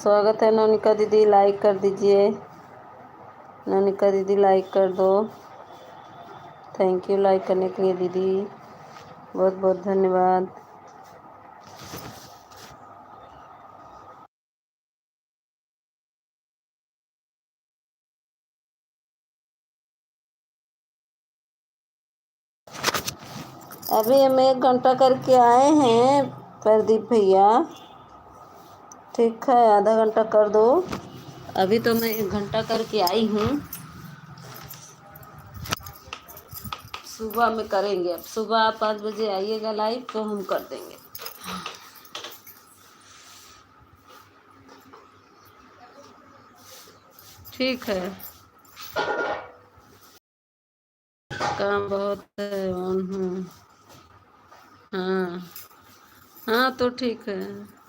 स्वागत है नौनिका दीदी, लाइक कर दीजिए। नौनिका दीदी लाइक कर दो। थैंक यू लाइक करने के लिए दीदी, बहुत बहुत धन्यवाद। अभी हम 1 घंटा करके आए हैं प्रदीप भैया। ठीक है, आधा घंटा कर दो। अभी तो मैं 1 घंटा करके आई हूँ। सुबह में करेंगे। अब सुबह आप 5 बजे आइएगा लाइव तो हम कर देंगे। ठीक है, काम बहुत है। हूँ। हाँ हाँ, तो ठीक है।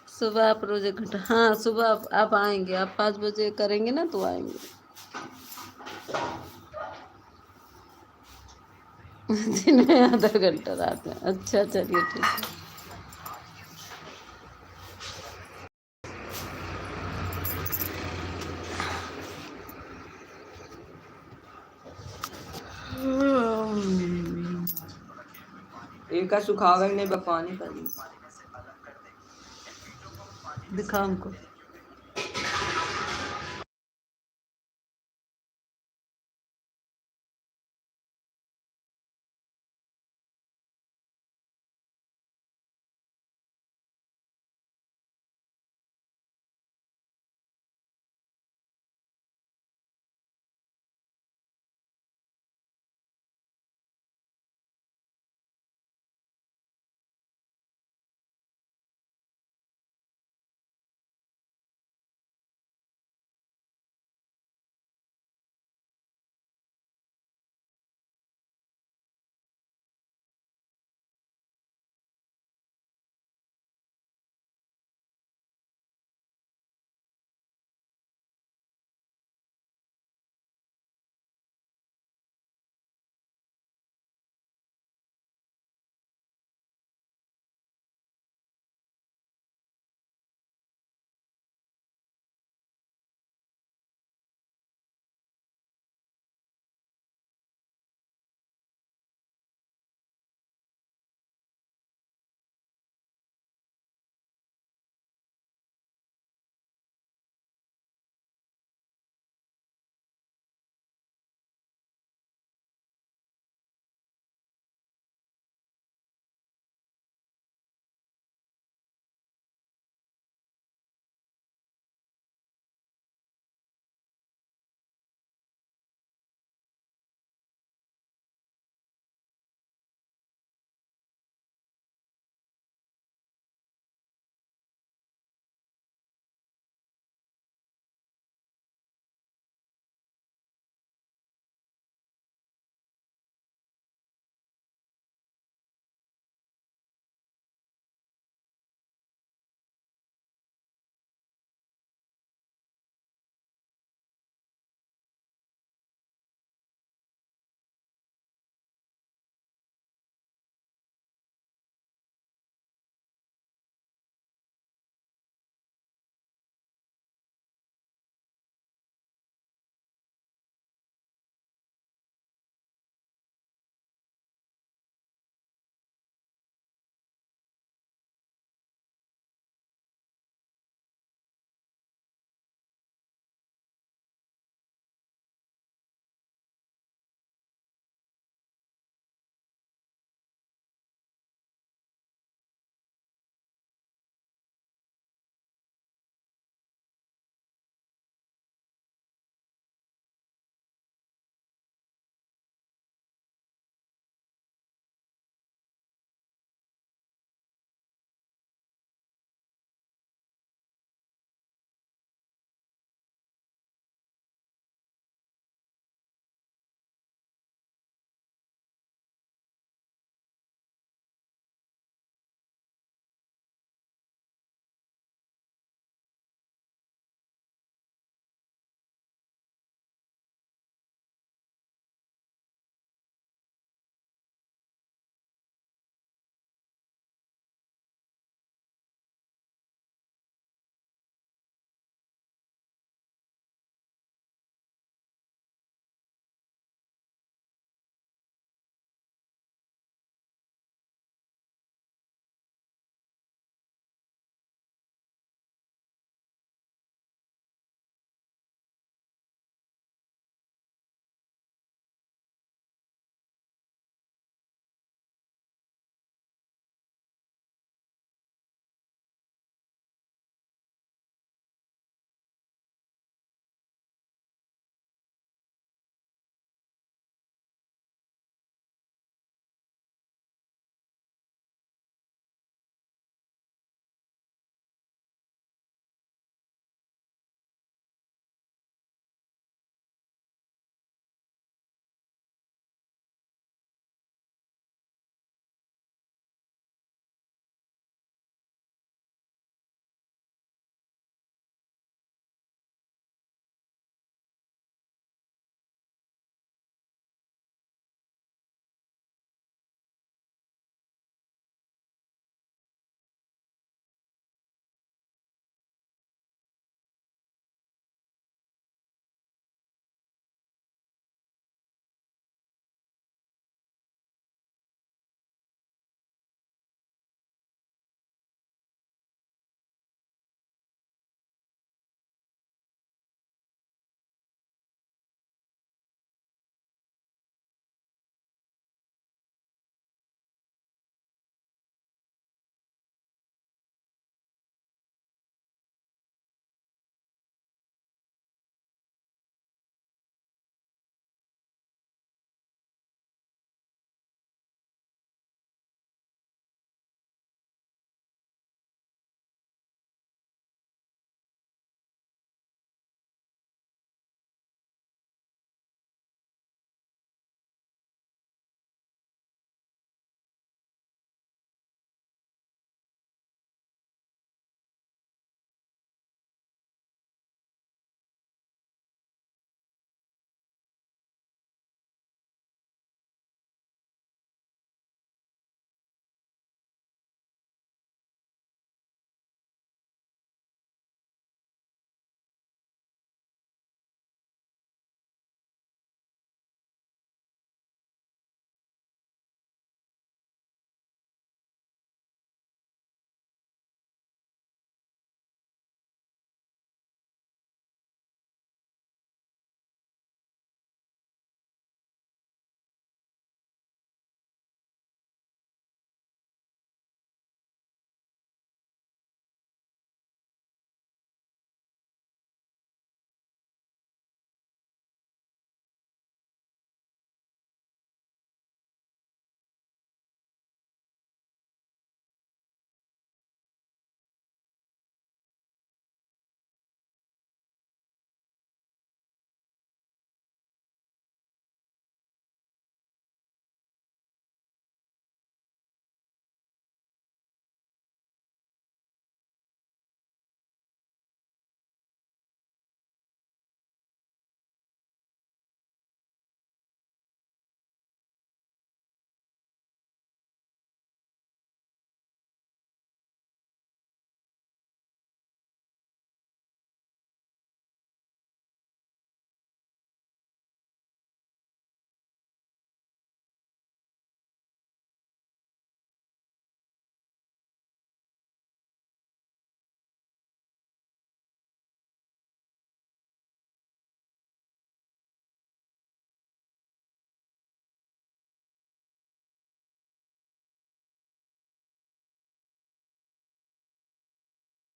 सुबह आप रोज 1 घंटा, हाँ सुबह आप आएंगे। आप 5 बजे करेंगे ना तो आएंगे। दिन में आधा घंटा, रात में। अच्छा चलिए ठीक है। एक का सुखागा ही नहीं, बपानी कर दिखा हमको।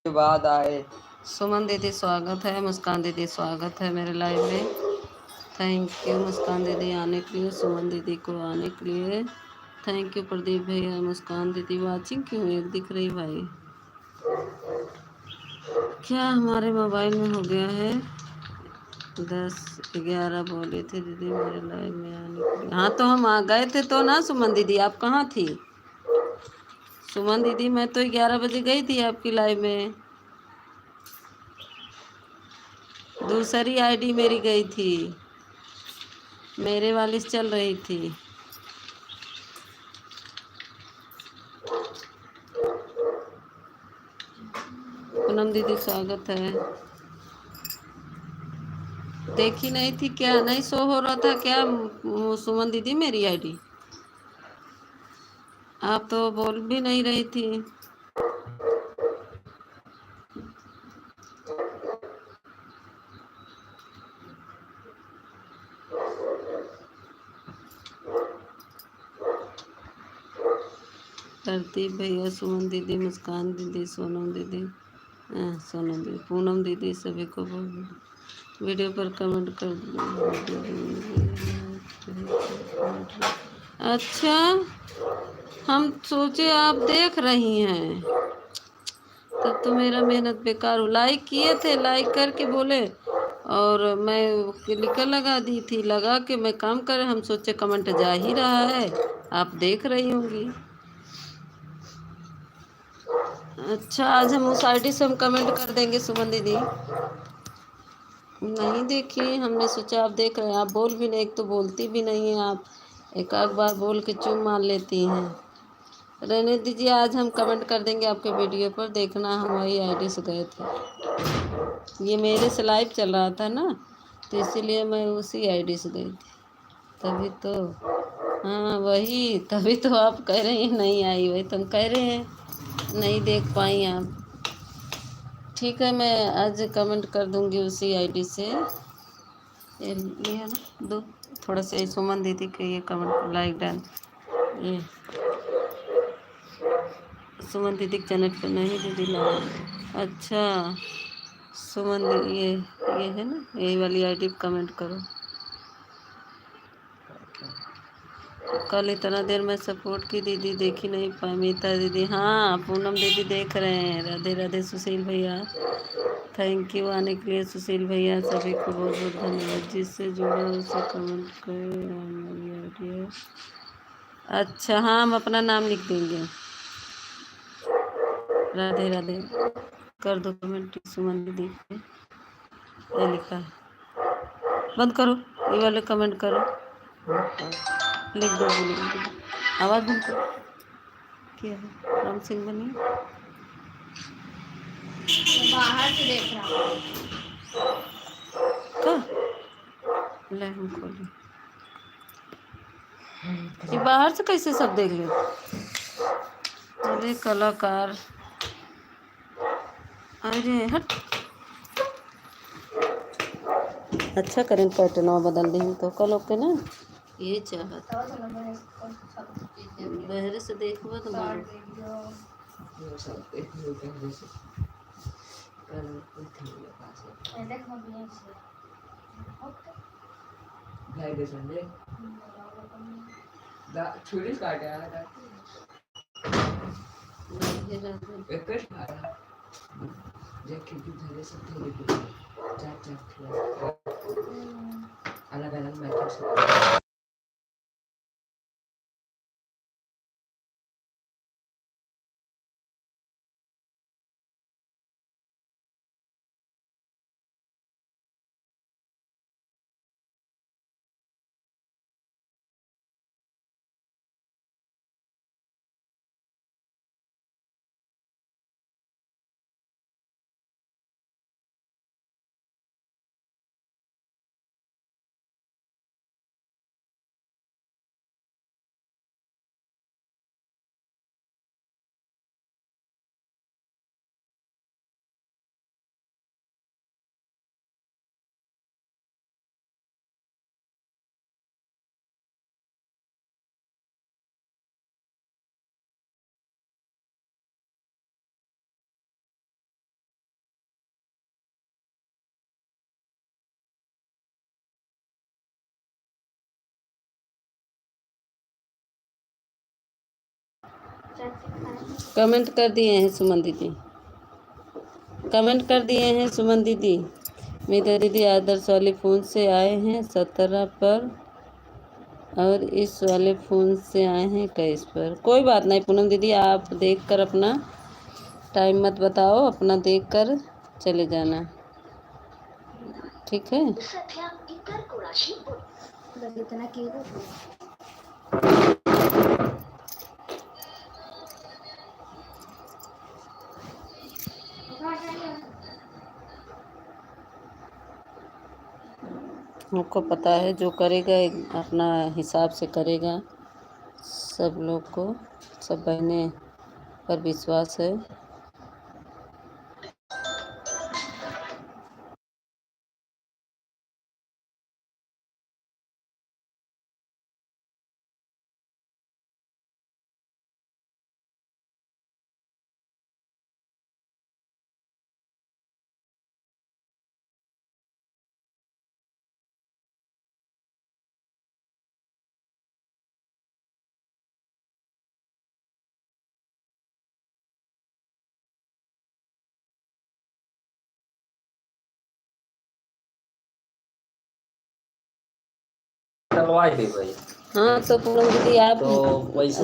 के बाद आए। सुमन दीदी स्वागत है, मुस्कान दीदी स्वागत है मेरे लाइव में। थैंक यू मुस्कान दीदी आने के लिए, सुमन दीदी को आने के लिए थैंक यू। प्रदीप भैया, मुस्कान दीदी वाचिंग क्यों एक दिख रही भाई? क्या हमारे मोबाइल में हो गया है 10-11 बोले थे दीदी मेरे लाइव में आने के लिए। हाँ तो हम आ गए थे तो ना सुमन दीदी, आप कहाँ थी? सुमन दीदी मैं तो 11 बजे गई थी आपकी लाइव में। दूसरी आईडी मेरी गई थी, मेरे वाली से चल रही थी। पूनम दीदी स्वागत है। देखी नहीं थी क्या? नहीं शो हो रहा था क्या सुमन दीदी मेरी आईडी? आप तो बोल भी नहीं रही थी। प्रदीप भैया, सुमन दीदी, मुस्कान दीदी, सोनम दीदी, सोनम दीदी, पूनम दीदी सभी को बोल वीडियो पर कमेंट कर अच्छा, हम सोचे आप देख रही हैं, तब तो मेरा मेहनत बेकार हो। लाइक किए थे, लाइक करके बोले और मैं क्लिकर लगा दी थी, लगा के मैं काम कर, हम सोचे कमेंट जा ही रहा है, आप देख रही होंगी। अच्छा, आज हम उस आईडी से हम कमेंट कर देंगे सुमन दीदी। नहीं देखी, हमने सोचा आप देख रहे हैं। आप बोल भी नहीं, एक तो बोलती भी नहीं हैं आप, एक आध बार बोल के चुप मान लेती हैं। रहने दीजिए, आज हम कमेंट कर देंगे आपके वीडियो पर, देखना हम वही आईडी से गए थे। ये मेरे से लाइव चल रहा था ना, तो इसीलिए मैं उसी आईडी से गई थी, तभी तो। हाँ वही, तभी तो आप कह रही हैं नहीं आई, वही तो हम कह रहे हैं नहीं देख पाई आप। ठीक है, मैं आज कमेंट कर दूंगी उसी आईडी से। ये है ना दो, थोड़ा सा सुमन दीदी के ये कमेंट लाइक डन। ये सुमन दीदी के चैनल पे नहीं दीदी लगा। अच्छा सुमन दीदी, ये है ना, यही वाली आईडी पे कमेंट करो। कल इतना देर में सपोर्ट की दीदी देखी नहीं पाई। मीता दीदी, हाँ पूनम दीदी देख रहे हैं। राधे राधे सुशील भैया, थैंक यू आने के लिए सुशील भैया, सभी को बहुत बहुत धन्यवाद। जिससे जुड़ा उसे कमेंट करें, हमारी आइडिया। अच्छा हाँ, हम अपना नाम लिख देंगे। राधे राधे कर दो कमेंट सुमन दीदी पे, ये लिखा है। बंद करो, ये वाले कमेंट करो, लिख दो बोलो। आवाज़ बंद करो। क्या है राम सिंह बनी? बाहर से देख रहा का ले, हम खोले ये बाहर से कैसे सब देख ले? अरे कलाकार, अरे हट। अच्छा करें पैटर्न बदल दी तो कल ओके ना, ये चाहत बहरे से देखो तो छुरी काटे अलग अलग कमेंट कर दिए हैं सुमन दीदी, कमेंट कर दिए हैं सुमन दीदी। मीता दीदी आदर्श वाले फ़ोन से आए हैं 17 पर और इस वाले फ़ोन से आए हैं 21 पर। कोई बात नहीं पूनम दीदी, आप देख कर अपना टाइम मत बताओ, अपना देख कर चले जाना, ठीक है। हमको पता है जो करेगा अपना हिसाब से करेगा। सब लोग को, सब बहनें पर विश्वास है। चलवाई दे भाई। हाँ तो पूनम दीदी आप तो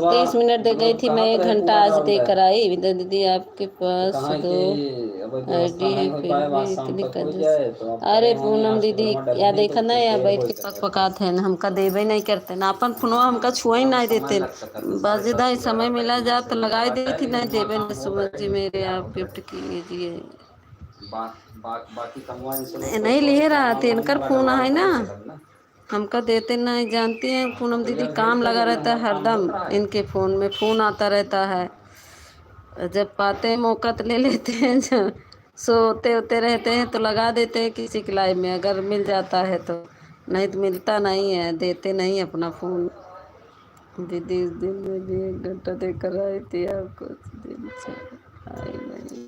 30 मिनट दे गई थी, मैं 1 घंटा आज दे कर आई। विद्या दीदी आपके पास कहाँ दो कि अब व्यवस्था आईडी है नहीं हो फिर पाए, भी बात शाम इतनी तक हो कंजूस। जाए तो आप अरे करें हम पूनम यहाँ से दीदी ब्रह्मा या डलनी देखा तो ना, या देर बैठ हो के पक सके पकाते हैं, हमका देवे नहीं करते ना, अपन फोनवा हमका छुआ ही नहीं समय देते। लग सकता है, बाजीदा समय 7:30 मिला तक जा तो से लगाई दी है, थी, लेकिन नहीं वहाँ देवे काम नहीं होगा सुमन ही जी नहीं, मेरे, क्या आप होगा गिफ्ट कीजिए। बाकी कमवा इनसे तो नहीं लिए रहा थे, ऑनलाइन इनकर वाला फोन डलवा है लो ना, पहले से तब ना। हमका देते नहीं, जानती हैं पूनम दीदी कोरियर भेज काम दो, लगा लेकिन रहता है हमारा काम हरदम। होता है। इनके फ़ोन में फ़ोन आता रहता है, जब पाते हैं मौका तो ले लेते हैं, जब सोते होते रहते हैं तो लगा देते हैं किसी की लाइफ में, अगर मिल जाता है तो, नहीं तो मिलता नहीं है, देते नहीं अपना फ़ोन। दीदी इस दिन में भी 1 घंटा देकर आई थी, आपको उस दिन से आई नहीं।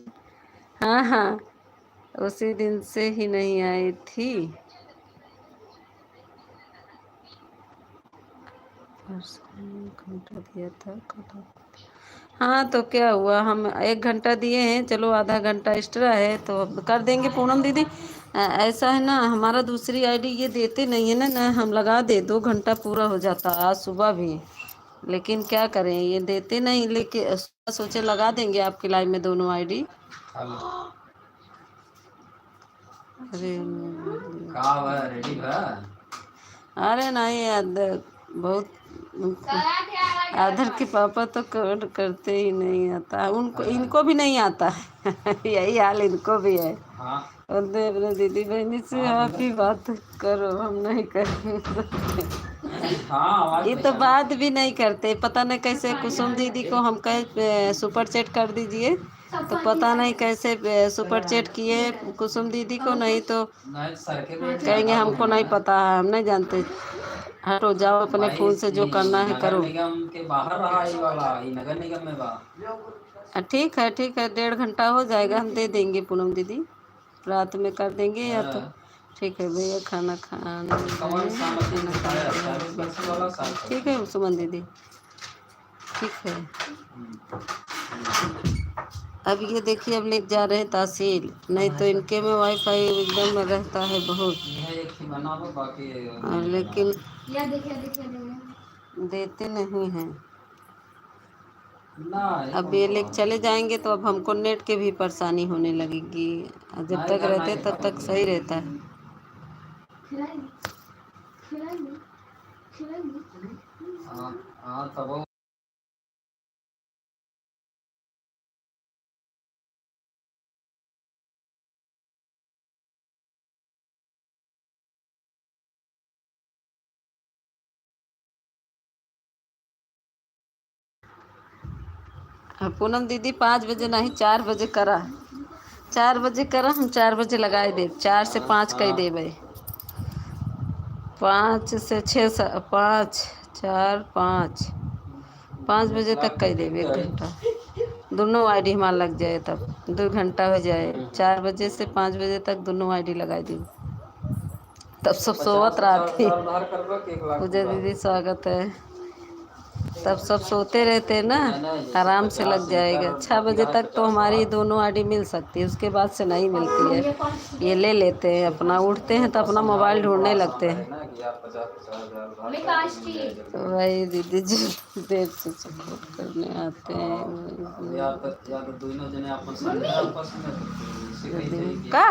हाँ हाँ, उसी दिन से ही नहीं आई थी। घंटा दिया था कटा। हाँ तो क्या हुआ, हम 1 घंटा दिए हैं, चलो आधा घंटा एक्स्ट्रा है तो अब कर देंगे पूनम दीदी। ऐसा है ना, हमारा दूसरी आईडी ये देते नहीं है ना, ना हम लगा दे 2 घंटा पूरा हो जाता आज सुबह भी, लेकिन क्या करें ये देते नहीं, लेकिन सोचे लगा देंगे आपकी लाइव में दोनों आईडी। अरे रेडी बा। अरे नहीं बहुत आदर के पापा तो कवर करते ही नहीं आता उनको, इनको भी नहीं आता है यही हाल इनको भी है। हाँ और दे अपने दीदी बहनी से आप ही बात करो, हम नहीं करेंगे। हाँ आवाज ये तो बात भी नहीं करते, पता नहीं कैसे कुसुम दीदी को हम कहे सुपर चैट कर दीजिए, तो पता नहीं कैसे सुपर चैट किए कुसुम दीदी को, नहीं तो कहेंगे हमको नहीं पता है, हम नहीं जानते। हटो जाओ अपने फ़ोन से जो करना है करो। नगर निगम के बाहर रहा ये वाला, ये नगर निगम में बा। ठीक है ठीक है, 1.5 घंटा हो जाएगा, हम दे देंगे पूनम दीदी, रात में कर देंगे या तो। ठीक है भैया, खाना खाने ठीक है सुमन दीदी, ठीक है। अब ये देखिए, अब ले जा रहे हैं तहसील, नहीं तो इनके में वाईफाई एकदम रहता है बहुत, लेकिन देते नहीं हैं। अब ये लेके चले जाएंगे तो अब हमको नेट के भी परेशानी होने लगेगी, जब तक रहते तब तक सही रहता है। हाँ तब पूनम दीदी 5 बजे नहीं, 4 बजे करा, 4 बजे करा, हम 4 बजे लगाए दे, 4 से 5 कही देवे, 5 से 6 5 4 5 5 बजे तक कही देवे, 1 घंटा दोनों आईडी हमारा लग जाए, तब 2 घंटा हो जाए, 4 बजे से 5 बजे तक दोनों आईडी लगाई दी, तब सब सोवत रहती। पूजा दीदी स्वागत है। तब सब सोते रहते हैं ना, आराम से लग जाएगा। 6 बजे तक तो हमारी दोनों आईडी मिल सकती है, उसके बाद से नहीं मिलती है। ये ले लेते हैं अपना, उठते हैं तो अपना मोबाइल ढूंढने लगते हैं। तो वही दीदी जी देर से सपोर्ट करने आते हैं का।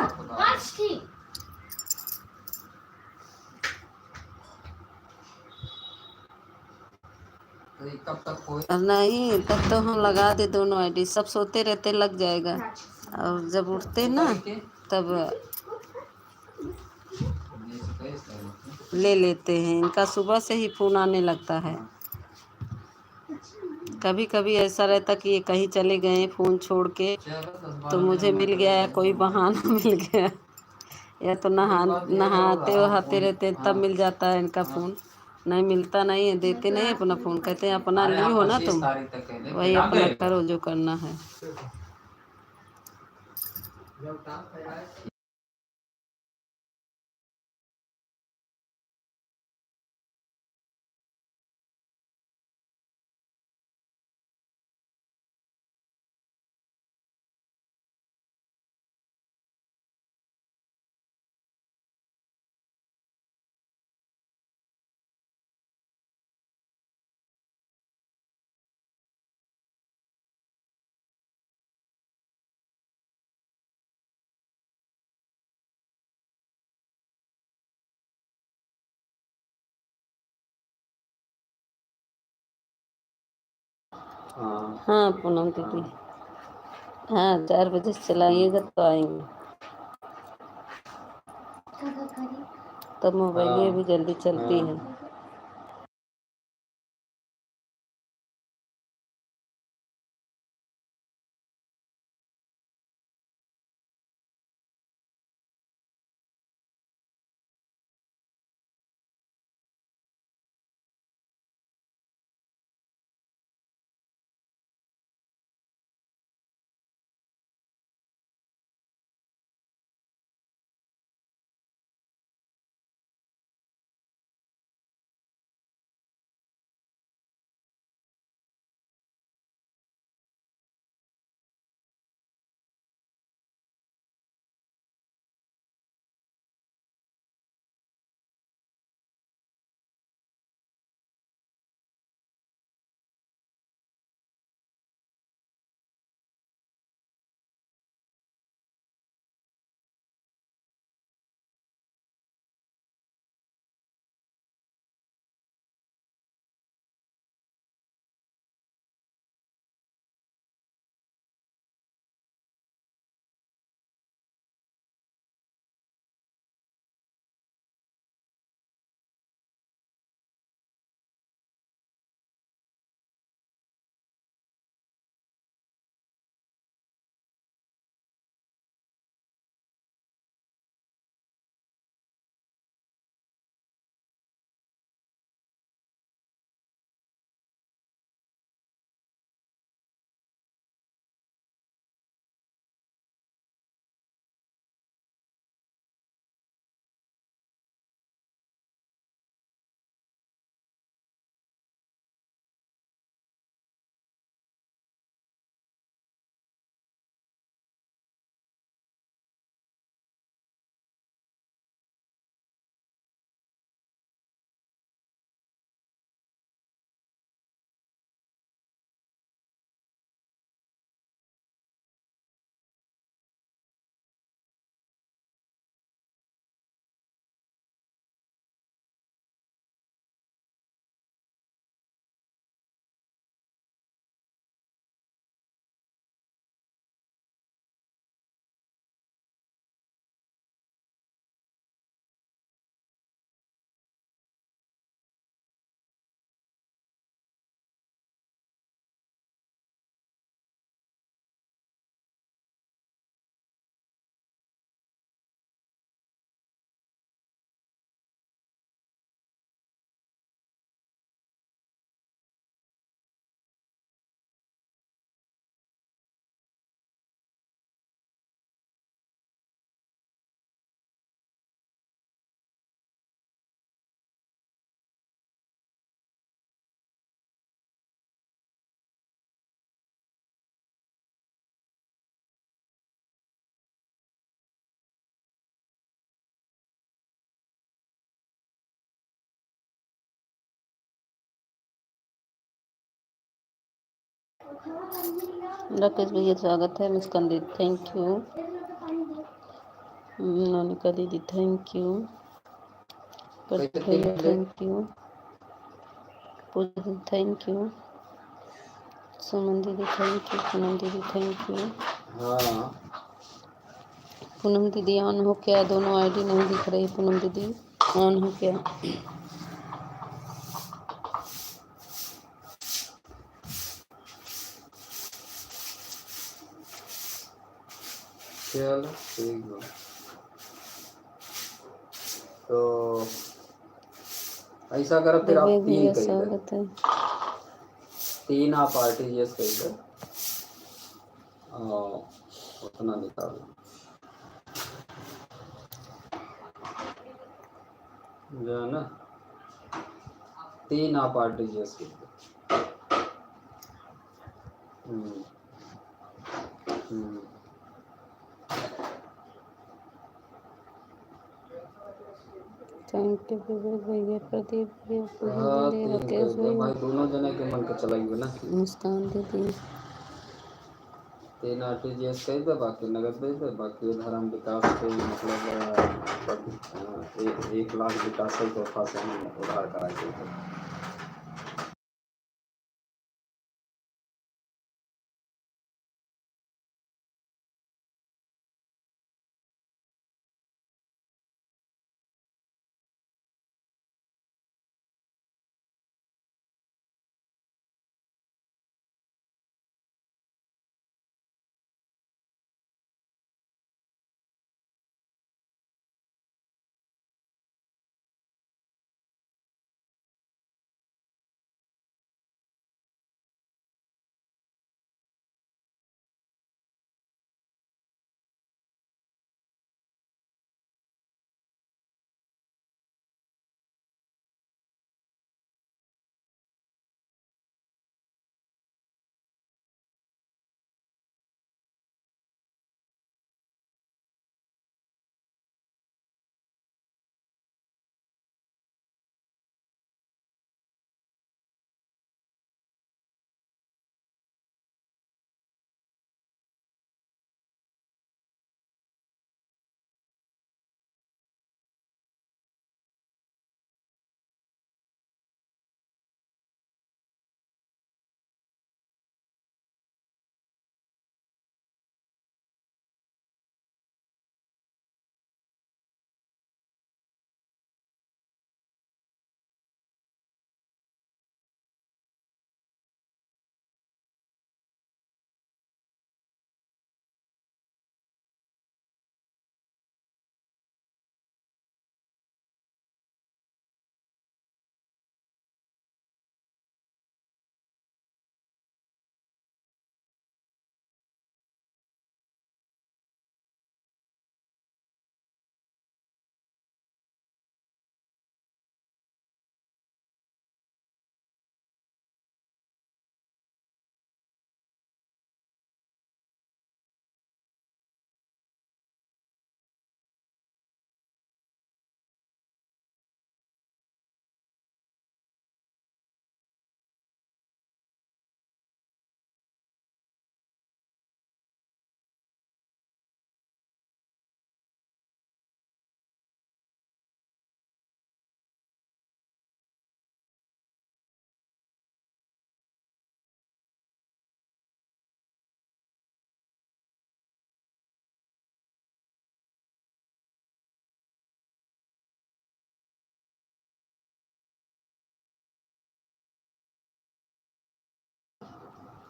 नहीं, तब तो हम लगा दे दोनों आईडी, सब सोते रहते लग जाएगा। और जब उठते ना तब ले लेते हैं। इनका सुबह से ही फोन आने लगता है। कभी कभी ऐसा रहता कि ये कहीं चले गए फ़ोन छोड़ के, तो मुझे मिल गया या कोई बहाना मिल गया, या तो नहाते वहाते रहते हैं तब मिल जाता है इनका फ़ोन। नहीं मिलता नहीं है, देते नहीं अपना फ़ोन, कहते हैं अपना ली हो ना तुम, वही अपना करो जो करना है। हाँ पूनम दीदी, हाँ 4 बजे से चलाइएगा तो आएंगे, तब मोबाइल भी जल्दी चलती है। राकेश भैया स्वागत है। मुस्कान दीदी थैंक यू। मोनिका दीदी थैंक यू। प्रदीप भैया थैंक यू। पूजा दीदी थैंक यू। सुमन दीदी थैंक यू। पूनम दीदी थैंक यू। पूनम दीदी ऑन हो क्या? दोनों आईडी नहीं दिख रही। पूनम दीदी ऑन हो क्या? चलो ठीक है। तो ऐसा करो फिर आप तीन कही दे। 3 आप आरटीजीएस कही दे, उतना निकाल जो है ना। 3 आप आरटीजीएस कही दे। थैंक यू भैया, प्रदीप भैया, पूजा हाँ दीदी, 3 राकेश कही दे भाई, भैया, दोनों जने के मन के चलाइए ना। मुस्कान दीदी 3 आरटीजीएस कही दे, बाकी नगद भेज दे। बाकी उधर हम विकास के मतलब 1 लाख विकास से तोहफा से हम उधार करा के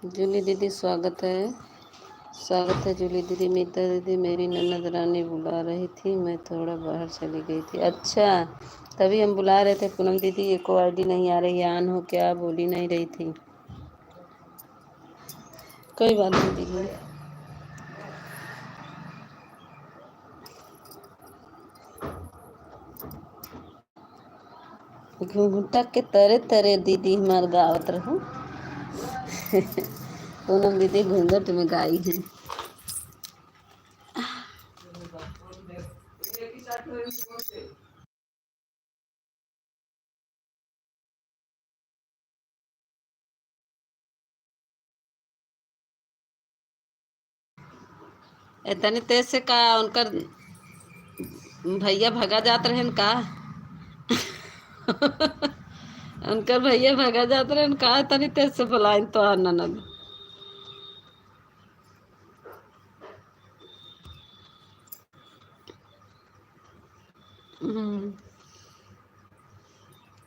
जूली दीदी स्वागत है। स्वागत है जूली दीदी। मीता दीदी मेरी ननद रानी बुला रही थी, मैं थोड़ा बाहर चली गई थी। अच्छा, तभी हम बुला रहे थे। पूनम दीदी एको आईडी नहीं आ रही है, ऑन हो क्या? बोली नहीं रही थी। कोई बात नहीं दीदी। घुंघुटा के तरे तरे दीदी हमार गावत रहूं। पूनम दीदी घूंघट में गाई है। इतनी तेज से का उनकर भैया भगा जात रहे का। उनकर भैया भगा जात रहे का इतनी तेज से बुलाइन तो ननद।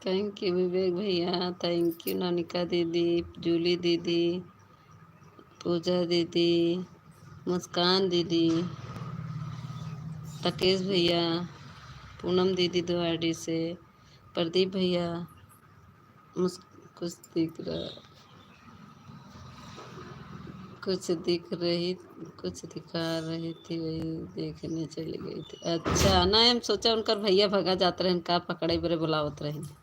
थैंक यू विवेक भैया, थैंक यू नानिका दीदी, जूली दीदी, पूजा दीदी, मुस्कान दीदी, राकेश भैया, पूनम दीदी द्वारडी से, प्रदीप भैया, कुछ दिख रहा, कुछ दिख रही, कुछ दिखा रही थी वही देखने चली गई थी। अच्छा ना, हम सोचा उनकर भैया भगा जाते रहे का पकड़े बरे बुलावत रहे।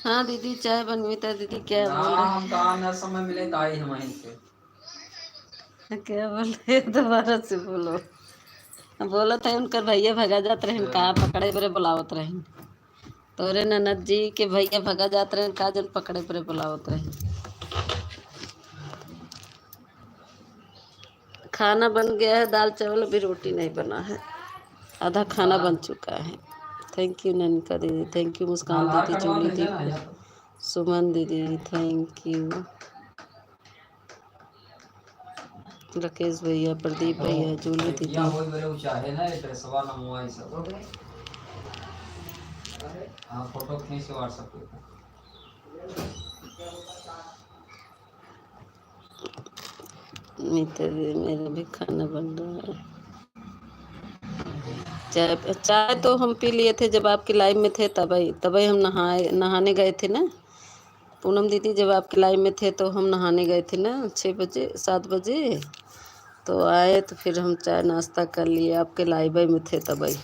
हाँ दीदी चाय बनवीता दीदी क्या बोल रहे? हम कहा न समय मिले ताई हम वहीं से क्या बोल रहे दोबारा से बोलो। बोला था उनकर भैया भगा जात रहे का पकड़े बरे बुलावत रहे। तोरे ननद जी के भैया भगा जात रहे का जन पकड़े बरे बुलावत रहे। खाना बन गया है, दाल चावल, अभी रोटी नहीं बना है, आधा खाना बन चुका है। थैंक यू ननिका दीदी, थैंक यू मुस्कान दीदी, जूली दीदी, सुमन दीदी, थैंक यू राकेश भैया, प्रदीप भैया, जूली दीदी। फोटो खींच के व्हाट्सएप पे। मेरा भी खाना बन रहा है। चाय चाय तो हम पी लिए थे जब आपकी लाइव में थे, तभी हम नहाने गए थे ना पूनम दीदी। जब आपकी लाइव में थे तो हम नहाने गए थे ना 6 बजे 7 बजे, तो आए तो फिर हम चाय नाश्ता कर लिए, आपके लाइव में थे तभी।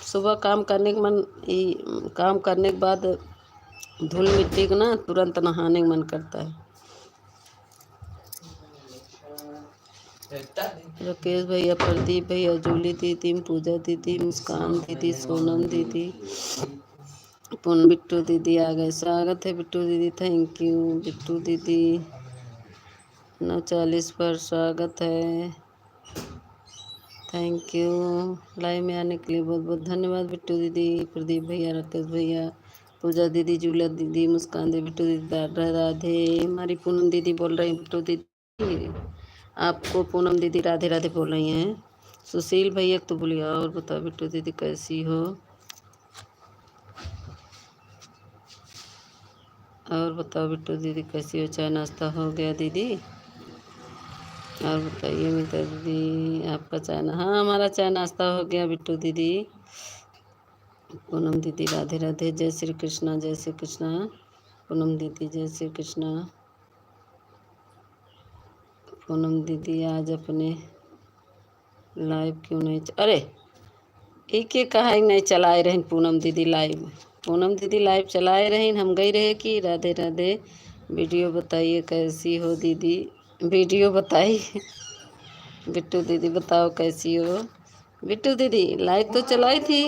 सुबह काम करने के काम करने के बाद धूल मिट्टी को ना तुरंत नहाने का मन करता है। राकेश भैया, प्रदीप भैया, जूली दीदी, पूजा दीदी, मुस्कान दीदी, सोनम दीदी, बिट्टू दीदी आ गए। स्वागत है बिट्टू दीदी, थैंक यू बिट्टू दीदी। 9:40 पर स्वागत है, थैंक यू। लाइव में आने के लिए बहुत बहुत धन्यवाद बिट्टू दीदी, प्रदीप भैया, राकेश भैया, पूजा दीदी, जूलिया दीदी, मुस्कान दीदी, बिट्टू दीदी, राधे राधे। हमारी पूनम दीदी बोल रही हैं बिट्टू दीदी आपको, पूनम दीदी राधे राधे बोल रही हैं। सुशील भैया तो बोलिए। और बताओ बिट्टू दीदी कैसी हो? और बताओ बिट्टू दीदी कैसी हो? चाय नाश्ता हो गया दीदी? और बताइए मीता दीदी आपका चाय ना? हाँ हमारा चाय नाश्ता हो गया बिट्टू दीदी। पूनम दीदी राधे राधे, जय श्री कृष्णा, जय श्री कृष्णा। पूनम दीदी जय श्री कृष्णा। पूनम दीदी आज अपने लाइव क्यों नहीं अरे एक कहा नहीं चलाए रहे पूनम दीदी लाइव। पूनम दीदी लाइव चलाए रहे, हम गई रहे कि राधे राधे। वीडियो बताइए कैसी हो दीदी? वीडियो बताइए बिट्टू दीदी बताओ कैसी हो? बिट्टू दीदी लाइव तो चलाई थी।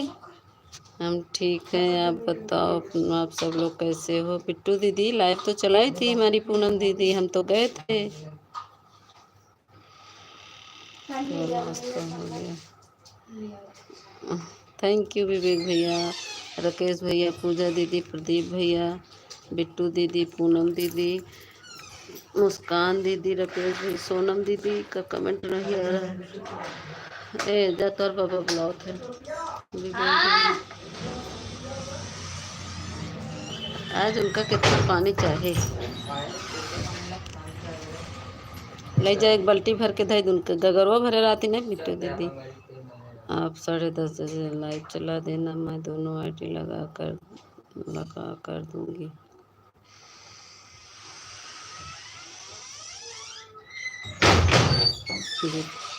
हम ठीक हैं, आप बताओ आप सब लोग कैसे हो? बिट्टू दीदी लाइव तो चलाई थी हमारी पूनम दीदी, हम तो गए थे। तो नाश्ता हो गया। थैंक यू विवेक भैया, राकेश भैया, पूजा दीदी, प्रदीप भैया, बिट्टू दीदी, पूनम दीदी, मुस्कान दीदी, राकेश भाई, सोनम दीदी का कमेंट नहीं आ रहा है। ए जातर बाबा ब्लॉक है विवेक भैया। आज उनका कितना पानी चाहे, ले जाए एक बाल्टी भर के धई उनके गगरवा भरे रहती नहीं बिट्टू दीदी। आप 10:30 बजे लाइव चला देना, मैं दोनों आईडी लगा कर दूंगी।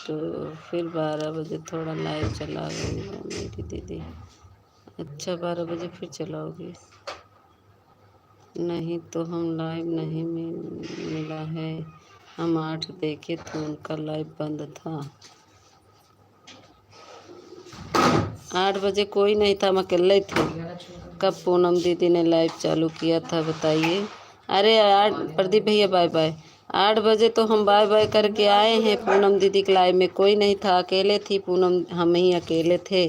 तो फिर 12 बजे थोड़ा लाइव चला दूंगा मेरी दीदी। अच्छा 12 बजे फिर चलाओगी? नहीं तो हम लाइव नहीं मिला है, हम 8 देखे तो उनका लाइव बंद था। 8 बजे कोई नहीं था, हम अकेले थे। कब पूनम दीदी ने लाइव चालू किया था बताइए? अरे 8 प्रदीप भैया बाय बाय। 8 बजे तो हम बाय बाय करके आए हैं पूनम दीदी के लाइव में, कोई नहीं था, अकेले थी पूनम, हम ही अकेले थे,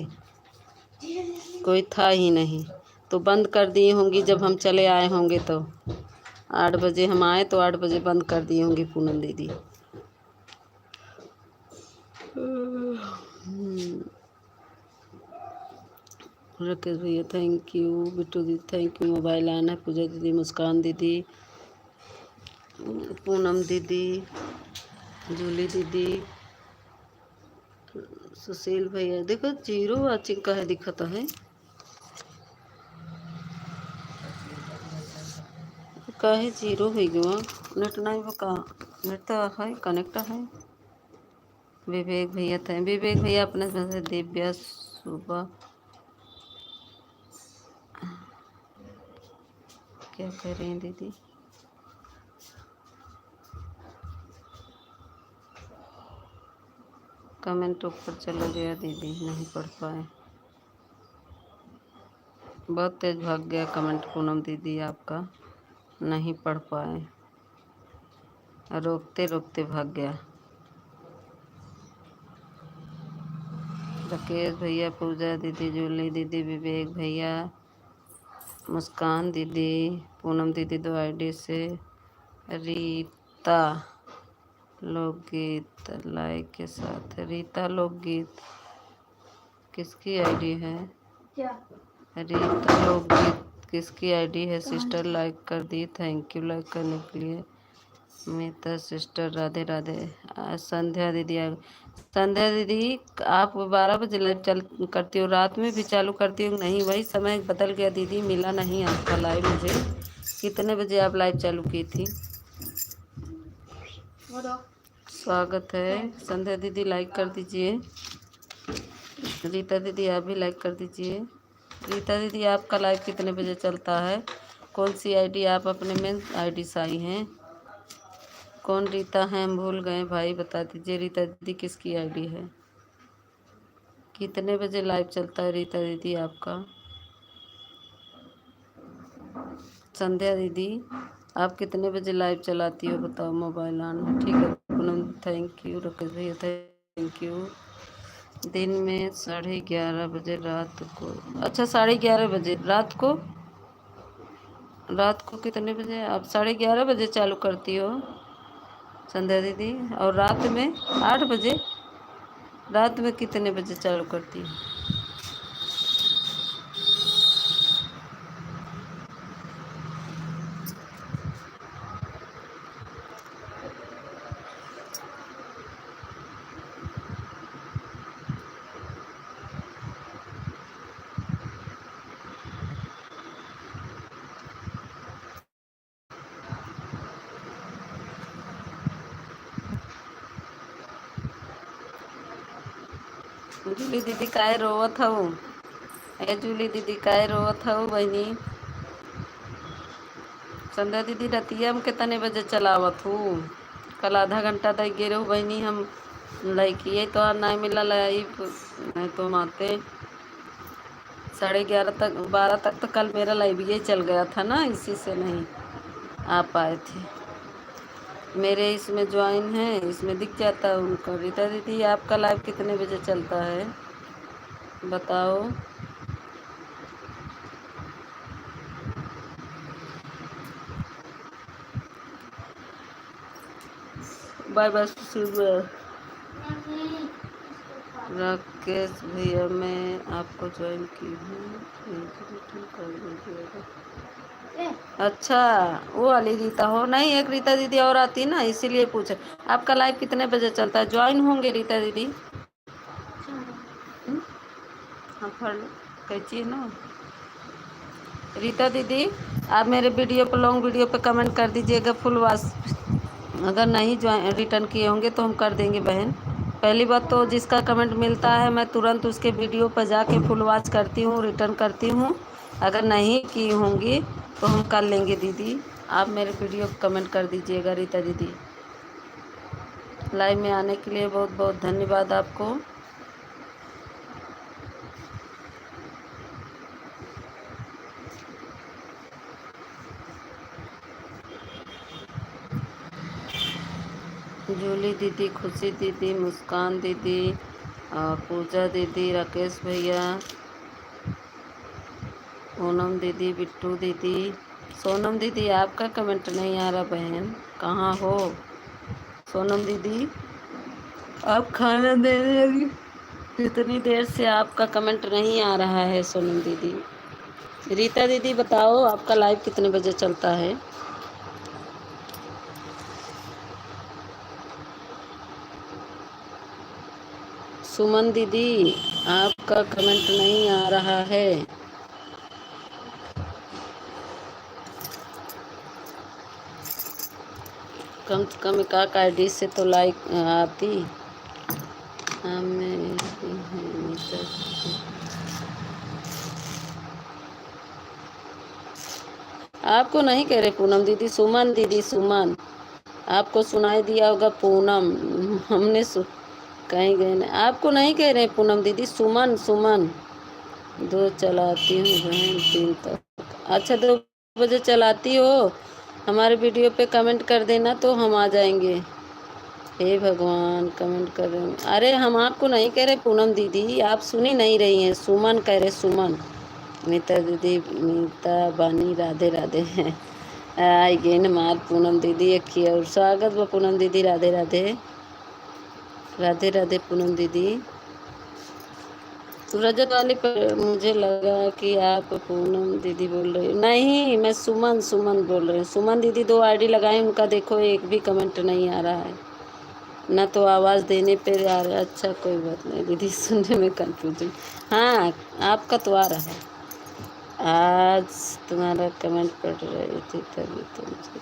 कोई था ही नहीं। तो बंद कर दिए होंगी जब हम चले आए होंगे तो। 8 बजे हम आए तो 8 बजे बंद कर दिए होंगी पूनम दीदी। राकेश भैया थैंक यू, बिट्टू दीदी थैंक यू, मोबाइल ऑन है, पूजा दीदी, मुस्कान दीदी, पूनम दीदी, जूली दीदी, सुशील भैया। देखो 0 वाचिंग का है दिखता है, काहे 0 हो गया? नेट नहीं बका, नेट तो है, कनेक्ट है। विवेक भैया थे, विवेक भैया अपने से दिव्या सुबह क्या कह रही हैं दीदी? कमेंट ऊपर चला गया दीदी, नहीं पढ़ पाए, बहुत तेज भाग गया कमेंट पूनम दीदी आपका, नहीं पढ़ पाए, रोकते रोकते भाग गया। राकेश भैया, पूजा दीदी, जूली दीदी, विवेक भैया, मुस्कान दीदी, पूनम दीदी 2 आईडी से, रीता लोकगीत लाइक के साथ, रीता लोकगीत किसकी आईडी है? क्या रीता लोकगीत किसकी आईडी है? सिस्टर लाइक कर दी, थैंक यू लाइक करने के लिए। मीता सिस्टर, राधे राधे। संध्या दीदी संध्या दीदी आप 12 बजे लाइव चल करती हो, रात में भी चालू करती हो? नहीं, वही समय बदल गया दीदी, मिला नहीं आपका लाइव मुझे। कितने बजे आप लाइव चालू की थी? स्वागत है संध्या दीदी, लाइक कर दीजिए। रीता दीदी आप भी लाइक कर दीजिए। रीता दीदी आपका लाइव कितने बजे चलता है? कौन सी आईडी आप अपने में आईडी से आई हैं? कौन रीता है, हम भूल गए भाई, बता दीजिए रीता दीदी किसकी आईडी है? कितने बजे लाइव चलता है रीता दीदी आपका? संध्या दीदी आप कितने बजे लाइव चलाती हो बताओ? मोबाइल ऑन, ठीक है पूनम थैंक यू, राकेश भैया थैंक यू। दिन में 11:30 बजे, रात को अच्छा 11:30 बजे, रात को कितने बजे? आप 11:30 बजे चालू करती हो संध्या दीदी? और रात में 8 बजे? रात में कितने बजे चालू करती हो? जूली दीदी काहे रोवत हूँ? ए जूली दीदी काहे रोवत हूँ बहनी? संध्या दीदी रतिया में कितने बजे चलावत हूँ? कल आधा घंटा तक गिरे हो बहनी, हम लड़किए तो नहीं मिला लाइव, नहीं तो माते 11:30 तक 12 तक तो कल मेरा लाइव ये चल गया था ना, इसी से नहीं आ पाए थे। मेरे इसमें ज्वाइन है, इसमें दिख जाता है उनका। रीता दीदी आपका लाइव कितने बजे चलता है बताओ। बाय बाय सुबह। राकेश भैया मैं आपको ज्वाइन की हूँ, रिटर्न कर दीजिएगा। अच्छा वो वाली रीता हो? नहीं, एक रीता दीदी और आती है ना, इसीलिए पूछा आपका लाइव कितने बजे चलता है। ज्वाइन होंगे रीता दीदी? हाँ फड़ लो, कैची है ना। रीता दीदी आप मेरे वीडियो पर, लॉन्ग वीडियो पे कमेंट कर दीजिएगा फुल वाश। अगर नहीं ज्वाइन रिटर्न किए होंगे तो हम कर देंगे बहन। पहली बात तो जिसका कमेंट मिलता है मैं तुरंत उसके वीडियो पर जाके फुल वॉच करती हूँ, रिटर्न करती हूँ। अगर नहीं की होंगी तो हम कर लेंगे दीदी। आप मेरे वीडियो को कमेंट कर दीजिएगा रीता दीदी। लाइव में आने के लिए बहुत बहुत धन्यवाद आपको। जूली दीदी, खुशी दीदी, मुस्कान दीदी, पूजा दीदी, राकेश भैया, पूनम दीदी, बिट्टू दीदी, सोनम दीदी आपका कमेंट नहीं आ रहा बहन, कहाँ हो सोनम दीदी? आप खाना देने लगी, इतनी देर से आपका कमेंट नहीं आ रहा है सोनम दीदी। रीता दीदी बताओ आपका लाइव कितने बजे चलता है? सुमन दीदी आपका कमेंट नहीं आ रहा है। कम से कम एक आईडी से तो लाइक आती। हमें आपको नहीं कह रहे पूनम दीदी, सुमन दीदी, सुमन आपको सुनाई दिया होगा पूनम, हमने कहीं गए नहीं, आपको नहीं कह रहे पूनम दीदी, सुमन सुमन। 2 चलाती हूँ बहन, 3 तक। अच्छा 2 बजे चलाती हो, हमारे वीडियो पे कमेंट कर देना तो हम आ जाएंगे। हे भगवान कमेंट कर रहे हैं। अरे हम आपको नहीं कह रहे पूनम दीदी, आप सुनी नहीं रही हैं, सुमन कह रहे, सुमन। मीता दीदी, मीता बानी, राधे राधे हैं। आई गई हमार पूनम दीदी अखी, और स्वागत बा पूनम दीदी, राधे राधे, राधे राधे पूनम दीदी। तो रजत वाली पर मुझे लगा कि आप पूनम दीदी बोल रही हो। नहीं मैं सुमन, सुमन बोल रही हूँ। सुमन दीदी 2 आईडी लगाए, उनका देखो एक भी कमेंट नहीं आ रहा है, ना तो आवाज़ देने पे आ रहा है। अच्छा कोई बात नहीं दीदी, सुनने में कंफ्यूजन। हाँ आपका तो आ रहा है। आज तुम्हारा कमेंट पढ़ रही थी तभी तुमसे।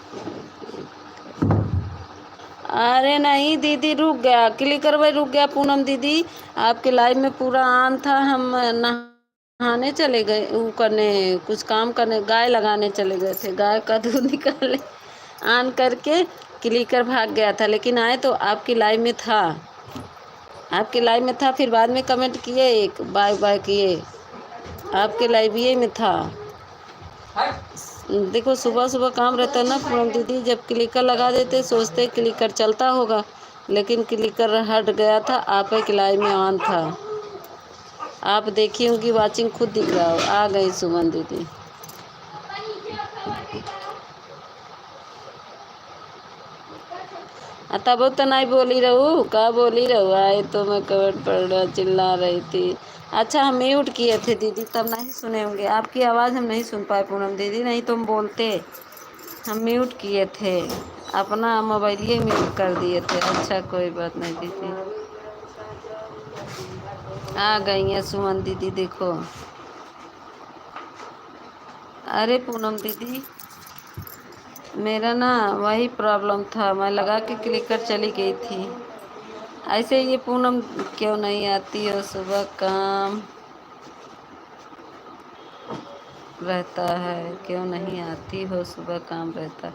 अरे नहीं दीदी रुक गया, क्लिकर भाई रुक गया। पूनम दीदी आपके लाइव में पूरा ऑन था, हम नहाने चले गए, वो करने कुछ काम करने, गाय लगाने चले गए थे, गाय का दूध निकाले ऑन करके क्लिकर भाग गया था, लेकिन आए तो आपकी लाइव में था, आपके लाइव में था। फिर बाद में कमेंट किए, एक बाय बाय किए, आपके लाइव ये में था। देखो सुबह सुबह काम रहता है ना पूनम दीदी, जब क्लिकर लगा देते सोचते क्लिकर चलता होगा, लेकिन क्लिकर हट गया था, आप एक लाइव में ऑन था। आप देखी होंगी, वाचिंग खुद दिख रहा हो। आ गई सुमन दीदी। तब तो नहीं बोली रहूँ, का बोली रहूँ, आए तो मैं कमेंट पढ़ रहा चिल्ला रही थी। अच्छा हम म्यूट किए थे दीदी, तब नहीं सुने होंगे, आपकी आवाज़ हम नहीं सुन पाए पूनम दीदी, नहीं तुम बोलते, हम म्यूट किए थे, अपना मोबाइल ही म्यूट कर दिए थे। अच्छा कोई बात नहीं दीदी। आ गई हैं सुमन दीदी देखो। अरे पूनम दीदी मेरा ना वही प्रॉब्लम था, मैं लगा के क्लिकर चली गई थी। ऐसे ये पूनम क्यों नहीं आती हो? सुबह काम रहता है, क्यों नहीं आती हो? सुबह काम रहता है।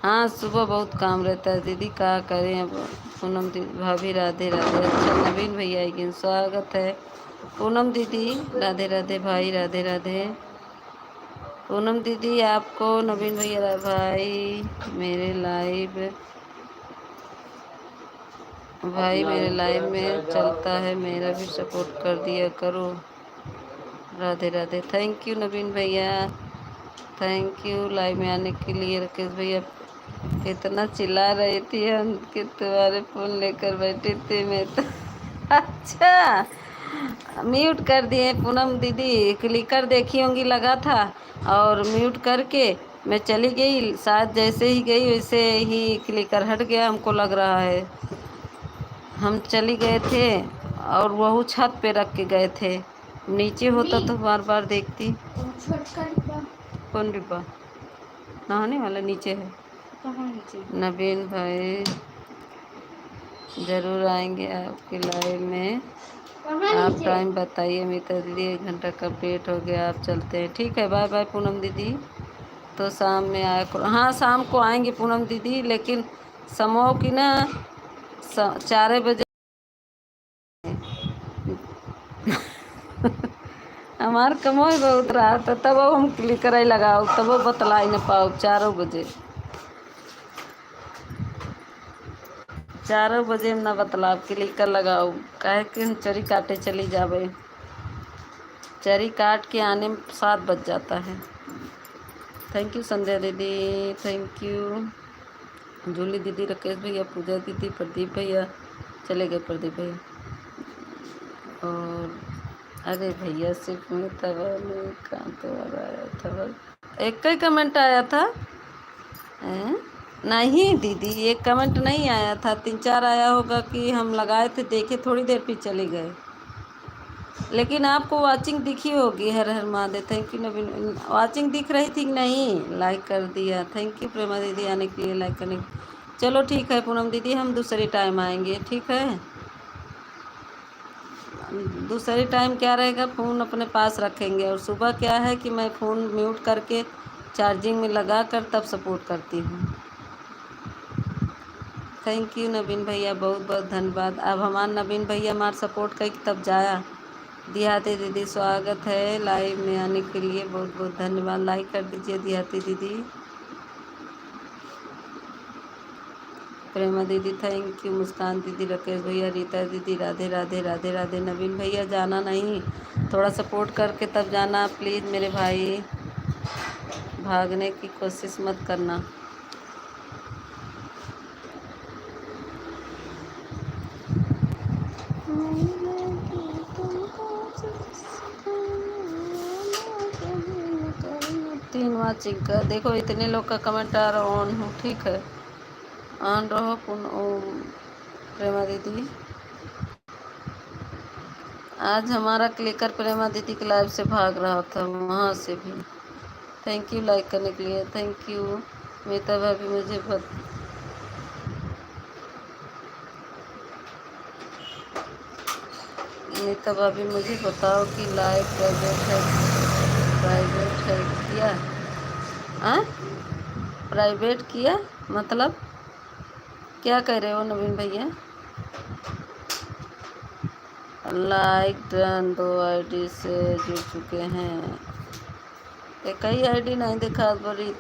हाँ सुबह बहुत काम रहता है दीदी, क्या करें अब। पूनम दीदी भाभी राधे राधे। अच्छा नवीन भैया आएगी, स्वागत है पूनम दीदी, राधे राधे भाई, राधे राधे पूनम दीदी। आपको नवीन भैया भाई मेरे लाइव भाई मेरे लाइव में चलता है, मेरा भी सपोर्ट कर दिया करो। राधे राधे। थैंक यू नवीन भैया, थैंक यू लाइव में आने के लिए। राकेश भैया कितना चिल्ला रही थी, हम कि तुम्हारे फोन लेकर बैठे थे मैं तो। अच्छा, म्यूट कर दिए पूनम दीदी, क्लिकर देखी होंगी लगा था और म्यूट करके मैं चली गई, शायद जैसे ही गई वैसे ही क्लिकर हट गया, हमको लग रहा है। हम चली गए थे और वह छत पे रख के गए थे, नीचे होता तो बार बार देखती। कौन डिब्बा? नहाने वाला नीचे है। कहाँ नीचे? नवीन भाई ज़रूर आएंगे आपके लाइव में, आप टाइम बताइए। मीता दीदी 1 घंटा कंप्लीट हो गया, आप चलते हैं। ठीक है, बाय बाय पूनम दीदी। तो शाम में आया करो। हाँ शाम को आएंगे पूनम दीदी, लेकिन समूह की ना 4 बजे हमार कमोई बहुत रहा था, तब हम क्लिक करे लगाओ, तब बतलाई न पाओ। 4 बजे न बतलाव क्लिक कर लगाओ, काहे कि हम चरी काटे चली जावे, चरी काट के आने में 7 बज जाता है। थैंक यू संध्या दीदी, थैंक यू जूली दीदी, राकेश भैया, पूजा दीदी, प्रदीप भैया, चले गए प्रदीप भैया। और अरे भैया सिर्फ में तब कहाँ तो आया था, एक ही कमेंट आया था। नहीं दीदी, एक कमेंट नहीं आया था, 3-4 आया होगा कि हम लगाए थे, देखे थोड़ी देर फिर चले गए। लेकिन आपको वाचिंग दिखी होगी। हर हर Mahadev. Thank you Naveen, watching दिख रही थी कि नहीं? लाइक कर दिया, थैंक यू प्रेमा दीदी आने के लिए, लाइक करने। चलो ठीक है पूनम दीदी, हम दूसरे टाइम आएंगे, ठीक है। दूसरे टाइम क्या रहेगा, फ़ोन अपने पास रखेंगे, और सुबह क्या है कि मैं फ़ोन म्यूट करके चार्जिंग में लगा कर तब सपोर्ट करती हूँ। थैंक यू नवीन भैया, बहुत बहुत धन्यवाद। अब हमारे नवीन भैया हमारे सपोर्ट करके तब जाया। दिहाती दीदी स्वागत है लाइव में आने के लिए, बहुत बहुत धन्यवाद। लाइक कर दीजिए दिहाती दीदी। प्रेमा दीदी थैंक यू, मुस्कान दीदी, राकेश भैया, रीता दीदी, राधे राधे राधे राधे। नवीन भैया जाना नहीं, थोड़ा सपोर्ट करके तब जाना प्लीज़ मेरे भाई, भागने की कोशिश मत करना। तीन वाचिंग का देखो, इतने लोग का कमेंट आ रहा, ऑन हूँ, ठीक है, ऑन रहो। प्रेमा दीदी आज हमारा क्लिकर प्रेमा दीदी के लाइव से भाग रहा था, वहाँ से भी। थैंक यू लाइक करने के लिए, थैंक यू। मीता भाभी मुझे मीता भाभी मुझे बताओ कि लाइव प्राइवेट है किया? हाँ, प्राइवेट किया मतलब क्या कह रहे हो नवीन भैया? लाइक डन, 2 आईडी से जुड़ चुके हैं, एक ही आईडी नहीं दिखा बड़ी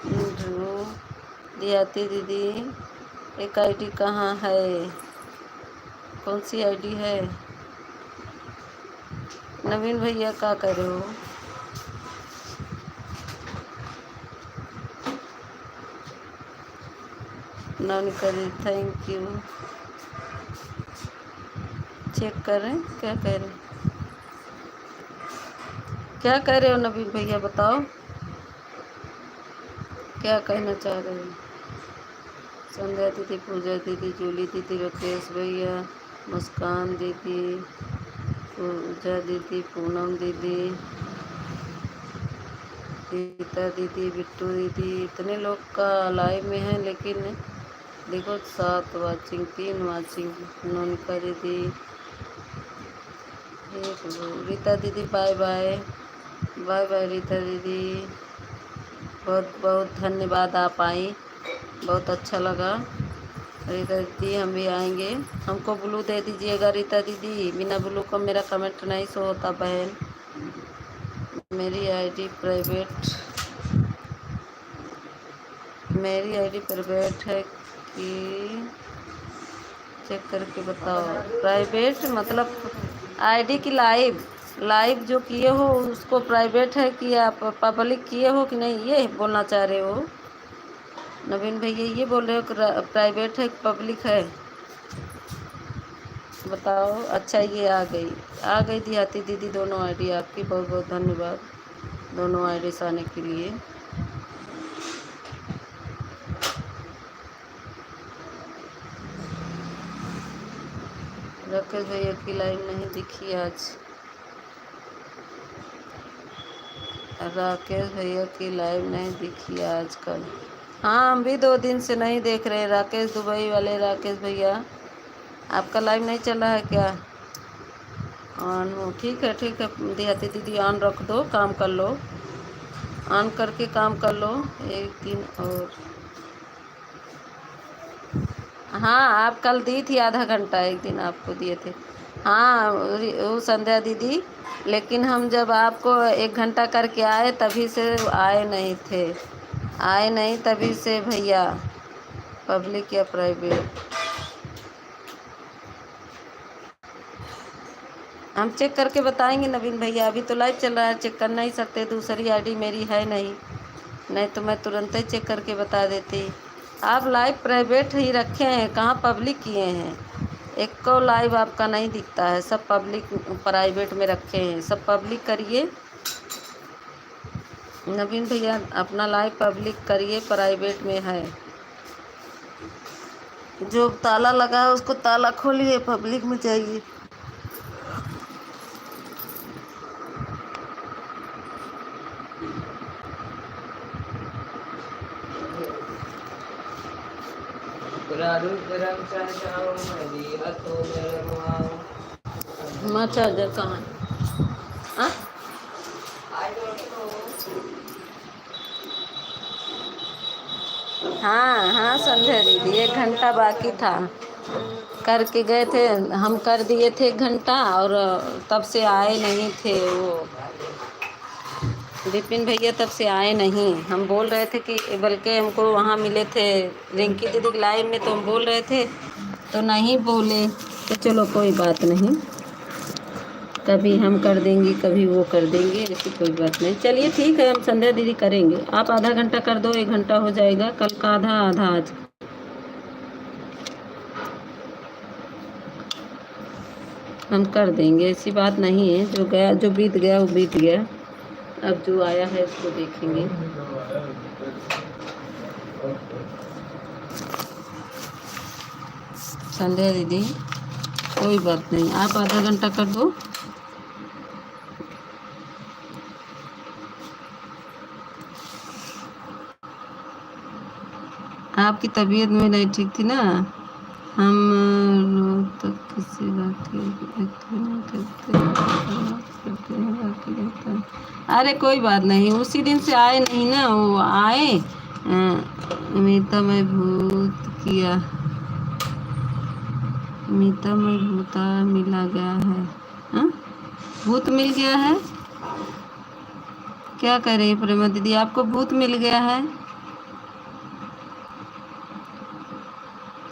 दिहाती दीदी। एक आईडी कहाँ है, कौन सी आईडी है? नवीन भैया क्या कर रहे हो? नवनिका दी थैंक यू। चेक करें क्या कह रहे, क्या कह रहे हो नवीन भैया, बताओ क्या कहना चाह रहे हो? संध्या दीदी, पूजा दीदी, जूली दीदी, राकेश भैया, मुस्कान दीदी, पूजा दीदी, पूनम दीदी, गीता दीदी, बिट्टू दीदी, इतने लोग का लाइव में है, लेकिन देखो 7 वाचिंग, 3 वाचिंग। नोनिका दीदी, रीता दीदी bye bye, bye bye Rita दीदी, बहुत बहुत धन्यवाद, आप आई, बहुत अच्छा लगा। रीता दीदी हम भी आएंगे, हमको ब्लू दे दीजिएगा रीता दीदी, बिना ब्लू का मेरा कमेंट नहीं शो होता बहन। मेरी आईडी प्राइवेट है कि चेक करके बताओ। प्राइवेट मतलब आईडी की लाइव जो किए हो उसको प्राइवेट है कि आप पब्लिक किए हो कि नहीं, ये बोलना चाह रहे हो नवीन भैया? ये बोल रहे हो कि प्राइवेट है कि पब्लिक है? बताओ। अच्छा, ये आ गई देहाती दीदी दोनों आईडी आपकी। बहुत बहुत धन्यवाद दोनों आईडी से आने के लिए। राकेश भैया की लाइव नहीं दिखी आज। राकेश भैया की लाइव नहीं दिखी आजकल। हाँ, हम भी 2 दिन से नहीं देख रहे। राकेश दुबई वाले राकेश भैया, आपका लाइव नहीं चल रहा है क्या? ऑन हो, ठीक है ठीक है देहाती दीदी, ऑन रख दो, काम कर लो, ऑन करके काम कर लो। एक दिन और, हाँ आप कल दी थी आधा घंटा, एक दिन आपको दिए थे। हाँ वो संध्या दीदी, लेकिन हम जब आपको 1 घंटा करके आए तभी से आए नहीं तभी से भैया। पब्लिक या प्राइवेट हम चेक करके बताएंगे नवीन भैया। अभी तो लाइव चल रहा है, चेक कर नहीं सकते, दूसरी आईडी मेरी है नहीं तो मैं तुरंत ही चेक करके बता देती। आप लाइव प्राइवेट ही रखे हैं, कहाँ पब्लिक किए हैं? एक को लाइव आपका नहीं दिखता है, सब पब्लिक प्राइवेट में रखे हैं। सब पब्लिक करिए नवीन भैया, अपना लाइव पब्लिक करिए, प्राइवेट में है। जो ताला लगा है उसको ताला खोलिए, पब्लिक में जाइए। माँ चार्जर कहाँ है? हाँ हाँ हाँ संध्या दीदी, 1 घंटा बाकी था, करके गए थे हम, कर दिए थे 1 घंटा, और तब से आए नहीं थे वो विपिन भैया, तब से आए नहीं। हम बोल रहे थे कि बल्कि हमको वहाँ मिले थे रिंकी दीदी के लाइव में, तो हम बोल रहे थे तो नहीं बोले। तो चलो कोई बात नहीं, कभी हम कर देंगे कभी वो कर देंगे, ऐसी कोई बात नहीं। चलिए ठीक है, हम संध्या दीदी करेंगे। आप आधा घंटा कर दो, 1 घंटा हो जाएगा। कल का आधा आज हम कर देंगे, ऐसी बात नहीं है। जो गया, जो बीत गया वो बीत गया, अब जो आया है उसको देखेंगे। संध्या दीदी कोई बात नहीं, आप आधा घंटा कर दो। आपकी तबीयत में नहीं ठीक थी ना, हम रोज तक किसी बात करते। अरे कोई बात नहीं, उसी दिन से आए नहीं ना, वो आए मीता में भूत किया, मीता में भूता मिला गया है। हाँ? भूत मिल गया है? क्या कह रही है प्रेमा दीदी, आपको भूत मिल गया है?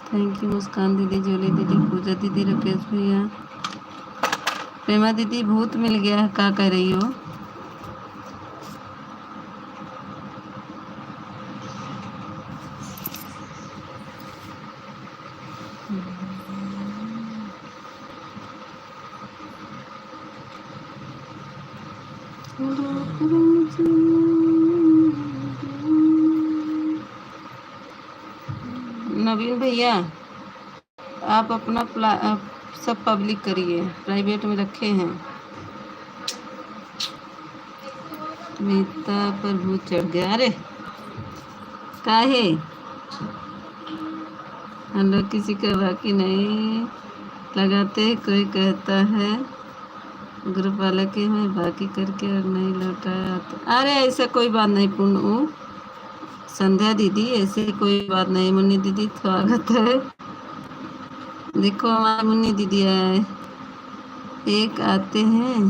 थैंक यू मुस्कान दीदी, जोली दीदी, पूजा दीदी, राकेश भैया। प्रेमा दीदी भूत मिल गया है, क्या कह रही हो? नवीन भैया, आप अपना सब पब्लिक करिए, प्राइवेट में रखे हैं। मीता पर भूत चढ़ गया, अरे काहे? हम लोग किसी का बाकी नहीं लगाते, कोई कहता है ग्रुप वाला के मैं बाकी करके और नहीं लौटाया तो। अरे ऐसा कोई बात नहीं पूर्ण संध्या दीदी, ऐसी कोई बात नहीं। मुन्नी दीदी स्वागत है, देखो हमारी मुन्नी दीदी आए, एक आते हैं।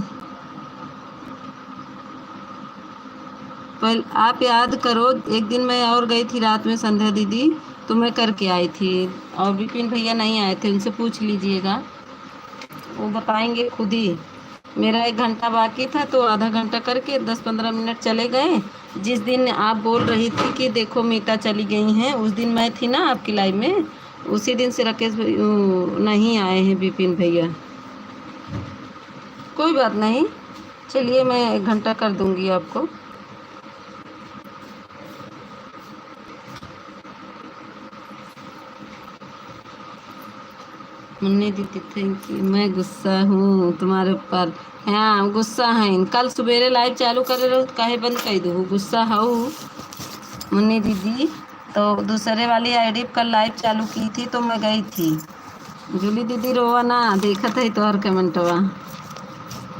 पहले आप याद करो, एक दिन मैं और गई थी रात में संध्या दीदी, तो मैं करके आई थी, और विपिन भैया नहीं आए थे, उनसे पूछ लीजिएगा, वो बताएंगे खुद ही। मेरा 1 घंटा बाकी था तो आधा घंटा करके 10-15 मिनट चले गए। जिस दिन आप बोल रही थी कि देखो मीता चली गई हैं, उस दिन मैं थी ना आपकी लाइव में, उसी दिन से राकेश नहीं आए हैं विपिन भैया। कोई बात नहीं, चलिए मैं 1 घंटा कर दूंगी आपको। मुन्नी दीदी थैंक यू। मैं गुस्सा हूँ तुम्हारे ऊपर। हाँ गुस्सा है, कल सवेरे लाइव चालू करे रहो तो काहे बंद कर दू, गुस्सा हूँ मुन्नी दीदी। तो दूसरे वाली आईडी पर कल लाइव चालू की थी तो मैं गई थी। जूली दीदी रोवा ना, देखा था तो हर कमेंटवा।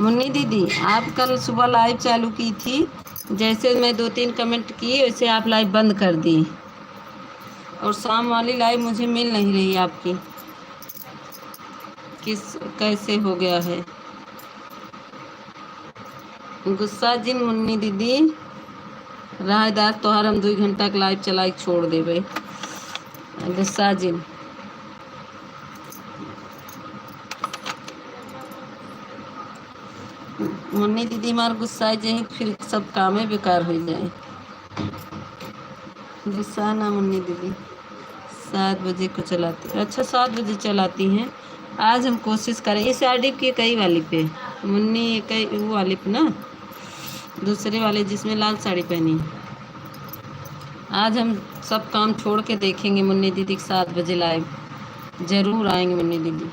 मुन्नी दीदी आप कल सुबह लाइव चालू की थी, जैसे मैं 2-3 कमेंट किए वैसे आप लाइव बंद कर दी, और शाम वाली लाइव मुझे मिल नहीं रही आपकी, किस कैसे हो गया है। गुस्सा जिन मुन्नी दीदी राहदार तोहार हम 2 घंटा के लाइव चलाई छोड़ देवे। गुस्सा जिन मुन्नी दीदी मार गुस्सा जाए फिर सब कामें बेकार हो जाए। गुस्सा ना मुन्नी दीदी 7 बजे को चलाती, अच्छा 7 बजे चलाती हैं। आज हम कोशिश करें इस आईडी की कई वाली पे, मुन्नी कई वो वाली पे ना, दूसरे वाले जिसमें लाल साड़ी पहनी। आज हम सब काम छोड़ के देखेंगे मुन्नी दीदी के 7 बजे लाइव, ज़रूर आएंगे मुन्नी दीदी।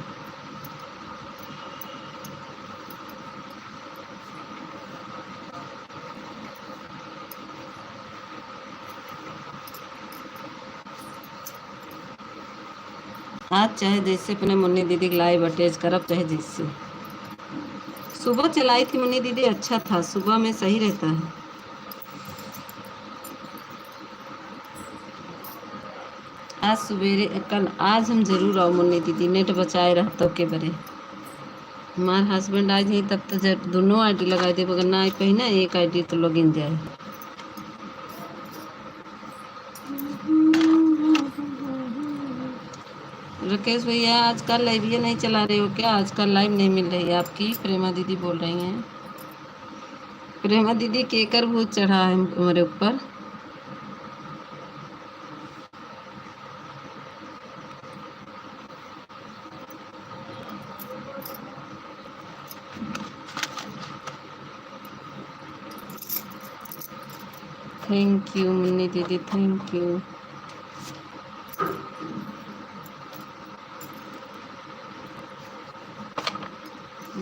आज चाहे जैसे अपने मुन्नी दीदी की लाइव अटैच करब, चाहे जैसे। सुबह चलाई थी मुन्नी दीदी, अच्छा था, सुबह में सही रहता है। आज सवेरे कल आज हम जरूर आओ मुन्नी दीदी, नेट बचाए रहता के बरे। हमारे हस्बैंड आज ही तब तो जब दोनों आईडी लगा दे, अगर ना आई कहीं ना एक आईडी तो लॉग इन जाए। राकेश भैया आजकल लाइव ये नहीं चला रहे हो क्या? आजकल लाइव नहीं मिल रही है आपकी, प्रेमा दीदी बोल रही हैं। प्रेमा दीदी केकर भूत चढ़ा है हमारे ऊपर। थैंक यू मुन्नी दीदी, थैंक यू।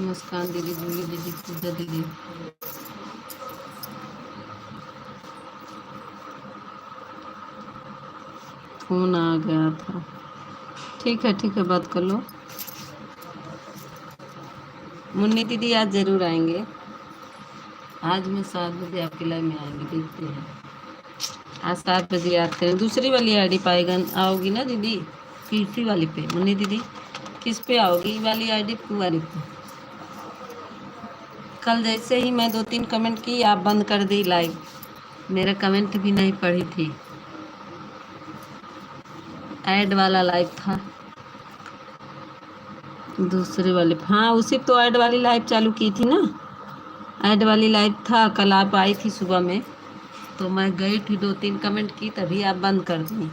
मुस्कान दीदी, जूली दीदी, पूजा दीदी, फोन आ गया था। ठीक है बात कर लो। मुन्नी दीदी आज ज़रूर आएंगे, आज मैं 7 बजे आपकी लाइव में आएंगे, देखते हैं। आज 7 बजे आते हैं। दूसरी वाली आईडी पाएगा आओगी ना दीदी, किसी वाली पे मुन्नी दीदी किस पे आओगी, वाली आईडी वाली पे। कल जैसे ही मैं 2-3 कमेंट की आप बंद कर दी लाइव, मेरा कमेंट भी नहीं पढ़ी थी। ऐड वाला लाइव था दूसरे वाले, हाँ उसी तो ऐड वाली लाइव चालू की थी ना, ऐड वाली लाइव था। कल आप आई थी सुबह में तो मैं गई थी, 2-3 कमेंट की, तभी आप बंद कर दी।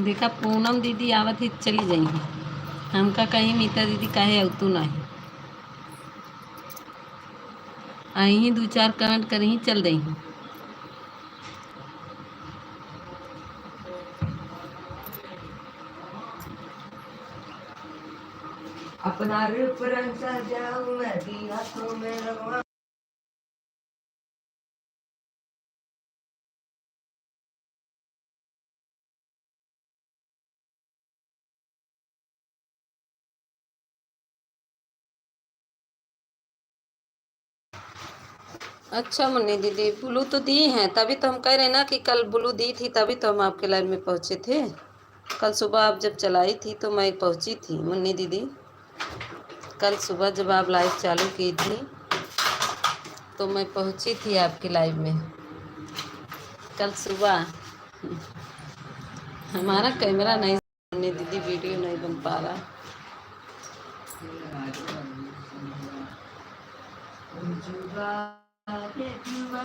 देखा पूनम दीदी आवत ही चली गई है, हमका कहीं मीता दीदी काहे अवतू नहीं आई ही, 2-4 कमेंट कर ही चल रही हैं। अपना रूप रंग सजाऊं मैं भी हाथों में रंगवा। अच्छा मुन्नी दीदी, ब्लू तो दी हैं, तभी तो हम कह रहे हैं ना कि कल ब्लू दी थी, तभी तो हम आपके लाइन में पहुँचे थे। कल सुबह आप जब चलाई थी तो मैं पहुँची थी मुन्नी दीदी। कल सुबह जब आप लाइव चालू की थी तो मैं पहुँची थी आपकी लाइव में कल सुबह। हमारा कैमरा नहीं मुन्नी दीदी, वीडियो नहीं बन पा रहा। जुबा के जुबा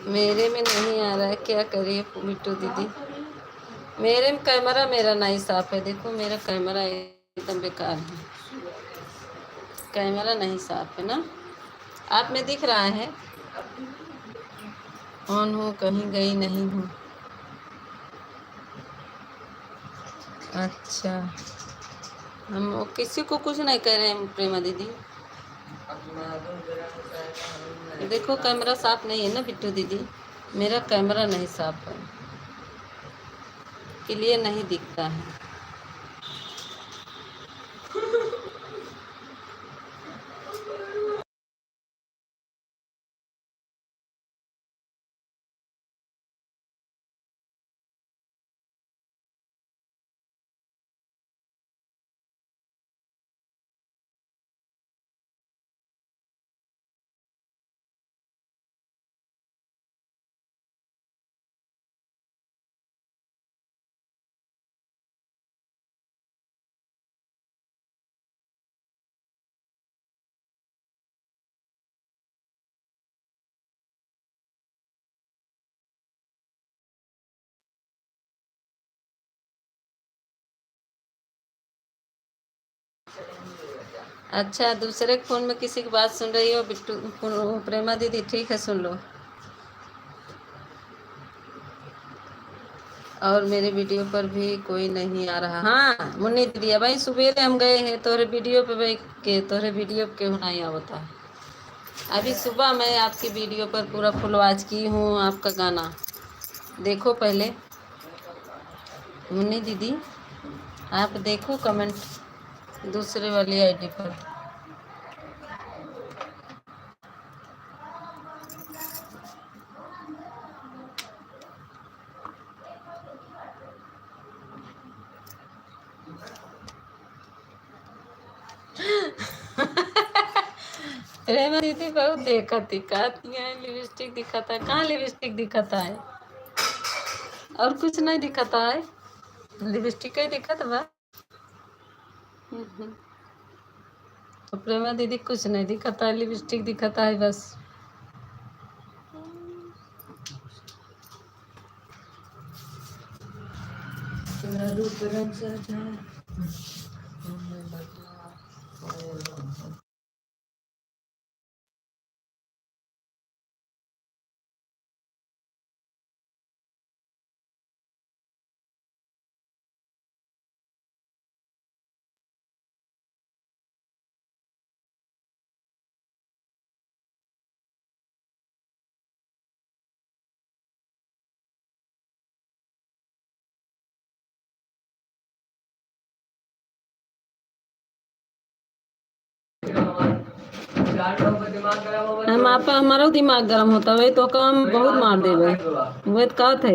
मेरे में नहीं आ रहा है, क्या करिए मिट्टू दीदी। मेरे में कैमरा मेरा नहीं साफ है, देखो मेरा कैमरा एकदम बेकार है, कैमरा नहीं साफ है ना। आप में दिख रहा है ऑन हूँ, कहीं गई नहीं हूँ। अच्छा, हम किसी को कुछ नहीं कह रहे हैं प्रेमा दीदी। देखो कैमरा साफ नहीं है ना बिट्टू दीदी, मेरा कैमरा नहीं साफ है, क्लियर नहीं दिखता है। अच्छा, दूसरे फ़ोन में किसी की बात सुन रही हो बिट्टू प्रेमा दीदी? ठीक है, सुन लो। और मेरे वीडियो पर भी कोई नहीं आ रहा। हाँ मुन्नी दीदी, भाई सुबह हम गए हैं तोरे वीडियो पे, भाई के तोरे वीडियो पे क्यों नहीं आवता। अभी सुबह मैं आपकी वीडियो पर पूरा फुल वॉच की हूँ, आपका गाना देखो पहले मुन्नी दीदी, आप देखो कमेंट दूसरे वाली आईडी पर। प्रेमा दीदी बहुत दिखाती है, लिपस्टिक दिखाता है, कहाँ लिपस्टिक दिखाता है, और कुछ नहीं दिखाता है, लिपस्टिक ही दिखाता बा। तो प्रेमा दीदी कुछ नहीं दिखाता है, लिपस्टिक दिखाता है बस। रूप रंग सजा हम आप हमारा दिमाग गर्म होता है तो काम बहुत मार देवे, वो तो कहत है।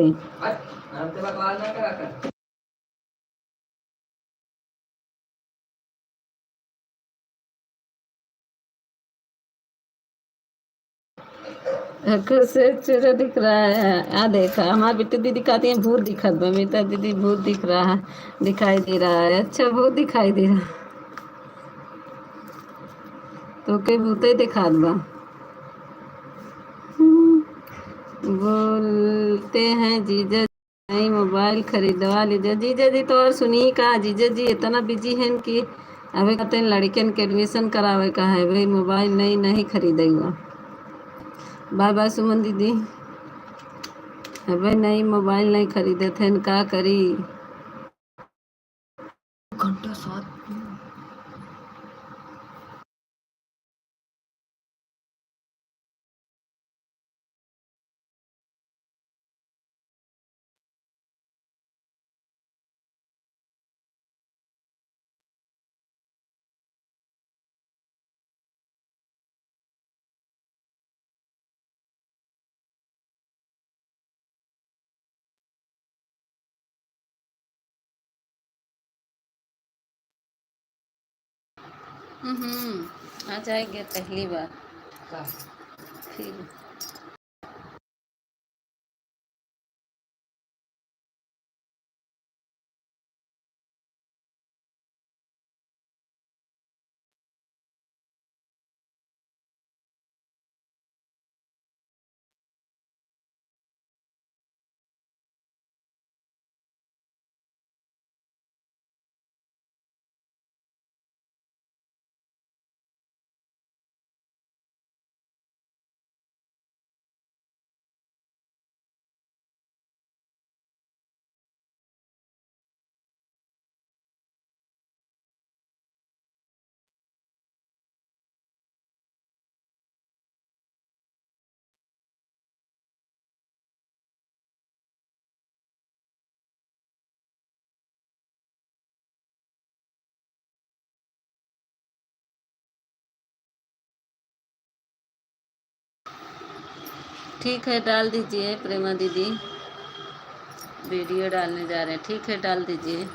आँखों से चूरा दिख रहा है। आ देखा हमारी बिट्टू दीदी कहती है भूत दिखत बा, मीता दीदी भूत दिख रहा है, दिखाई दे रहा है। अच्छा भूत दिखाई दे रहा है। तो के भूते दिखात बा। बोलते हैं जीजा नई मोबाइल खरीदवा लीजिए। जीजा जी तो और सुनिए का, जीजा जी इतना बिजी हैं कि अभी कहते हैं लड़कियन के एडमिशन करावे का है भाई, मोबाइल नई नहीं खरीदेगा। बाय बाय सुमन दीदी। अबे नई मोबाइल नहीं खरीदे थे का करी। घंटा साथ आ जाएंगे पहली बार का फिर। ठीक है डाल दीजिए प्रेमा दीदी, वीडियो डालने जा रहे हैं। ठीक है डाल दीजिए।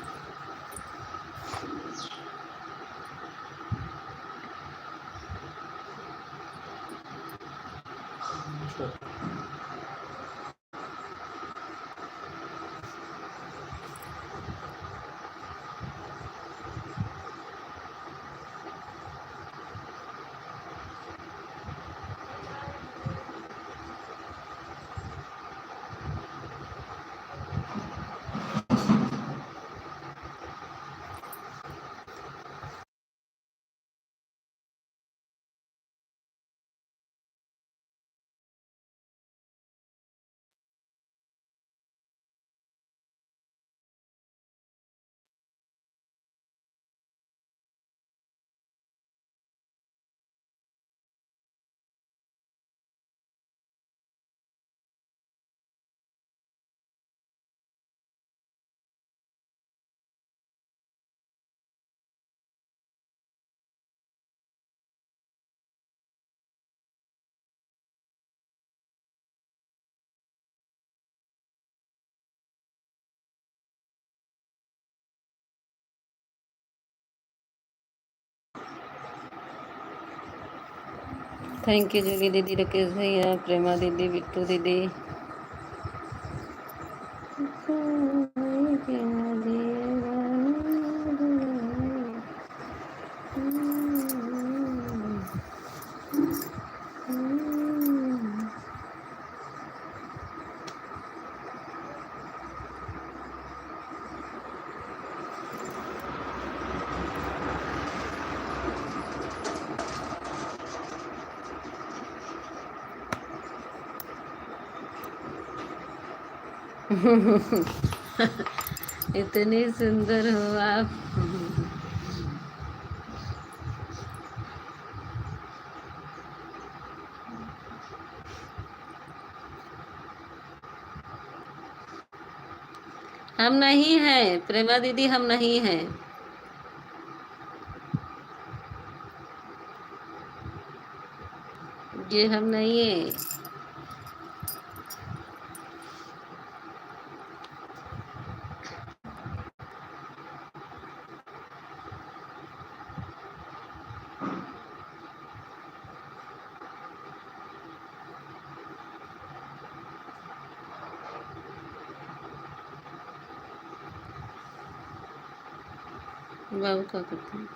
थैंक यू जोगी दीदी, राकेश भैया, प्रेमा दीदी, बिट्टू दीदी। इतनी सुंदर हो आप। हम नहीं हैं प्रेमा दीदी, हम नहीं हैं। ये हम नहीं है। बाबू क्या करते हैं?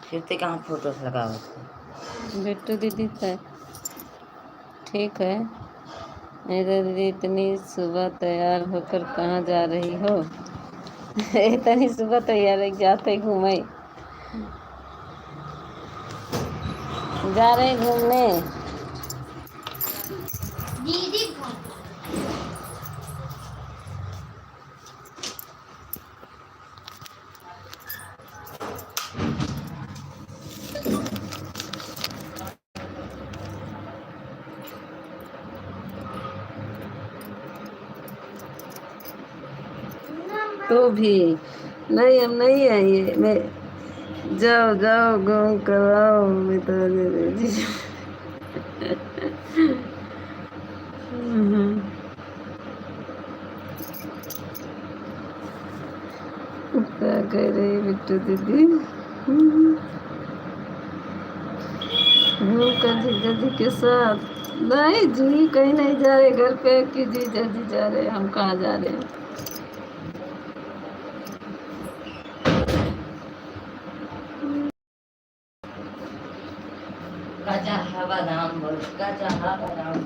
फिरते कहाँ फोटो लगा हुआ बिट्टू दीदी था। ठीक है। इधर दीदी इतनी सुबह तैयार होकर कहाँ जा रही हो? इतनी सुबह तैयार है, जाते घूमे, जा रहे घूमने। दीदी तो भी नहीं, हम नहीं आएंगे। मैं जाओ जाओ घूम कर आओ, मैं तो क्या कह रही बिट्टू दीदी? घूम कर जीजा जी के साथ? नहीं जी, कहीं नहीं जा रहे, घर पे कि जीजा जी जा रहे, हम कहाँ जा रहे हैं? काचा है बादाम बोल काचा है बादाम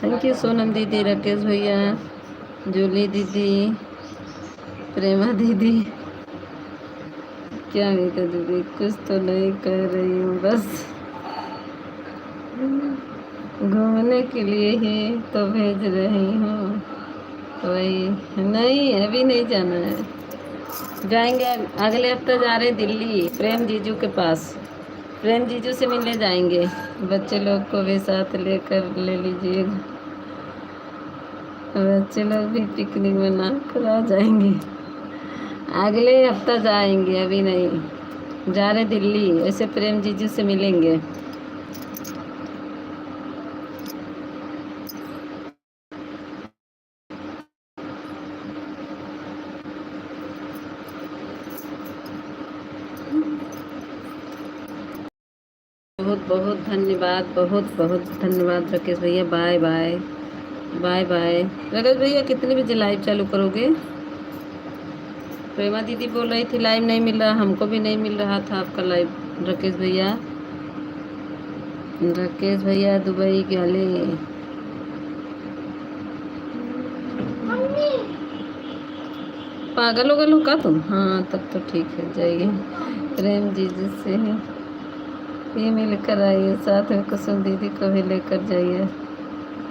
थैंक यू सोनम दीदी, राकेश भैया, जूली दीदी, प्रेमा दीदी। क्या मीता दीदी, कुछ तो नहीं कह रही हूँ, बस घूमने के लिए ही तो भेज रही हूँ। वही नहीं, अभी नहीं जाना है। जाएंगे अगले हफ्ते, जा रहे दिल्ली प्रेम जीजू के पास। प्रेम जीजू से मिलने जाएंगे। बच्चे लोग को भी साथ लेकर ले लीजिएगा, बच्चे लोग भी पिकनिक मना कर आ जाएंगे। अगले हफ्ता जाएंगे, अभी नहीं। जा रहे दिल्ली, ऐसे प्रेम जीजू से मिलेंगे। बहुत बहुत धन्यवाद, बहुत बहुत धन्यवाद राकेश भैया। Bye bye, bye bye. Rakesh भैया कितने बजे लाइव चालू करोगे? प्रेमा दीदी बोल रही थी लाइव नहीं मिल रहा, हमको भी नहीं मिल रहा था आपका लाइव। राकेश भैया, राकेश भैया दुबई के वाले। पागल हो गए का तुम? हाँ तब तो ठीक है, जाइए प्रेम जीजू से ये मिलकर आइए, साथ में कुसुम दीदी को भी लेकर जाइए।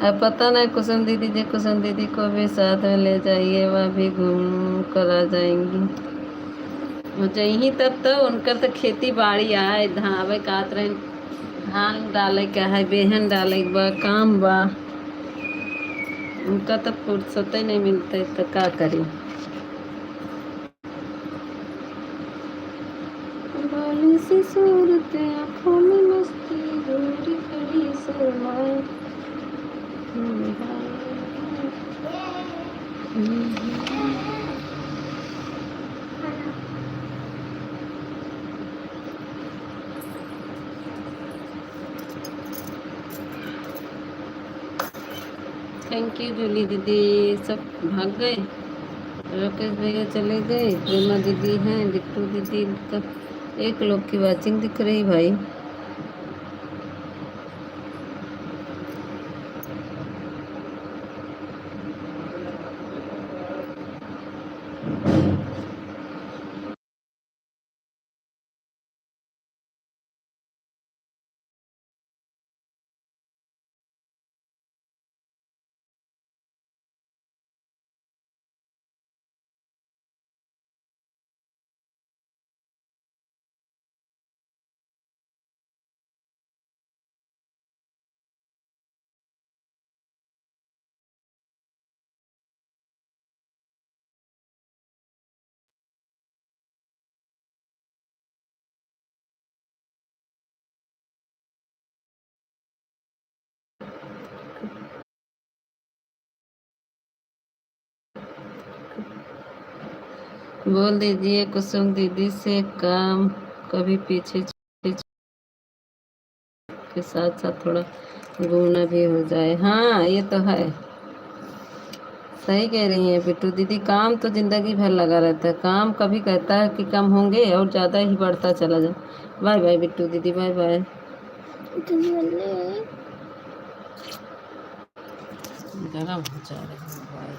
अब पता नहीं कुसुम दीदी जी, कुसुम दीदी को भी साथ में ले जाइए, वह भी घूम कर आ जाएंगी। हो जाइए तब तो उनकर तो खेती बाड़ी आए, धावे कात रहे, धान डाले का है, बेहन डाले बा, काम बा, उनका तो फुर्सत ही नहीं मिलता, तो क्या करें। बाली सी सूरत, आँखों में मस्ती, गोरी खड़ी शर्माए। थैंक यू जूली दीदी। सब भाग गए, राकेश भैया चले गए, प्रेमा दीदी हैं, बिट्टू दीदी का एक लोग की वाचिंग दिख रही भाई। बोल दीजिए कुसुम दीदी से काम कभी पीछे के साथ साथ थोड़ा घूमना भी हो जाए। हाँ ये तो है, सही कह रही हैं बिट्टू दीदी। काम तो जिंदगी भर लगा रहता है, काम कभी कहता है कि कम होंगे और ज़्यादा ही बढ़ता चला जाए। बाय बाय बिट्टू दीदी, बाय बाय। गरम हो जा रही है बाय।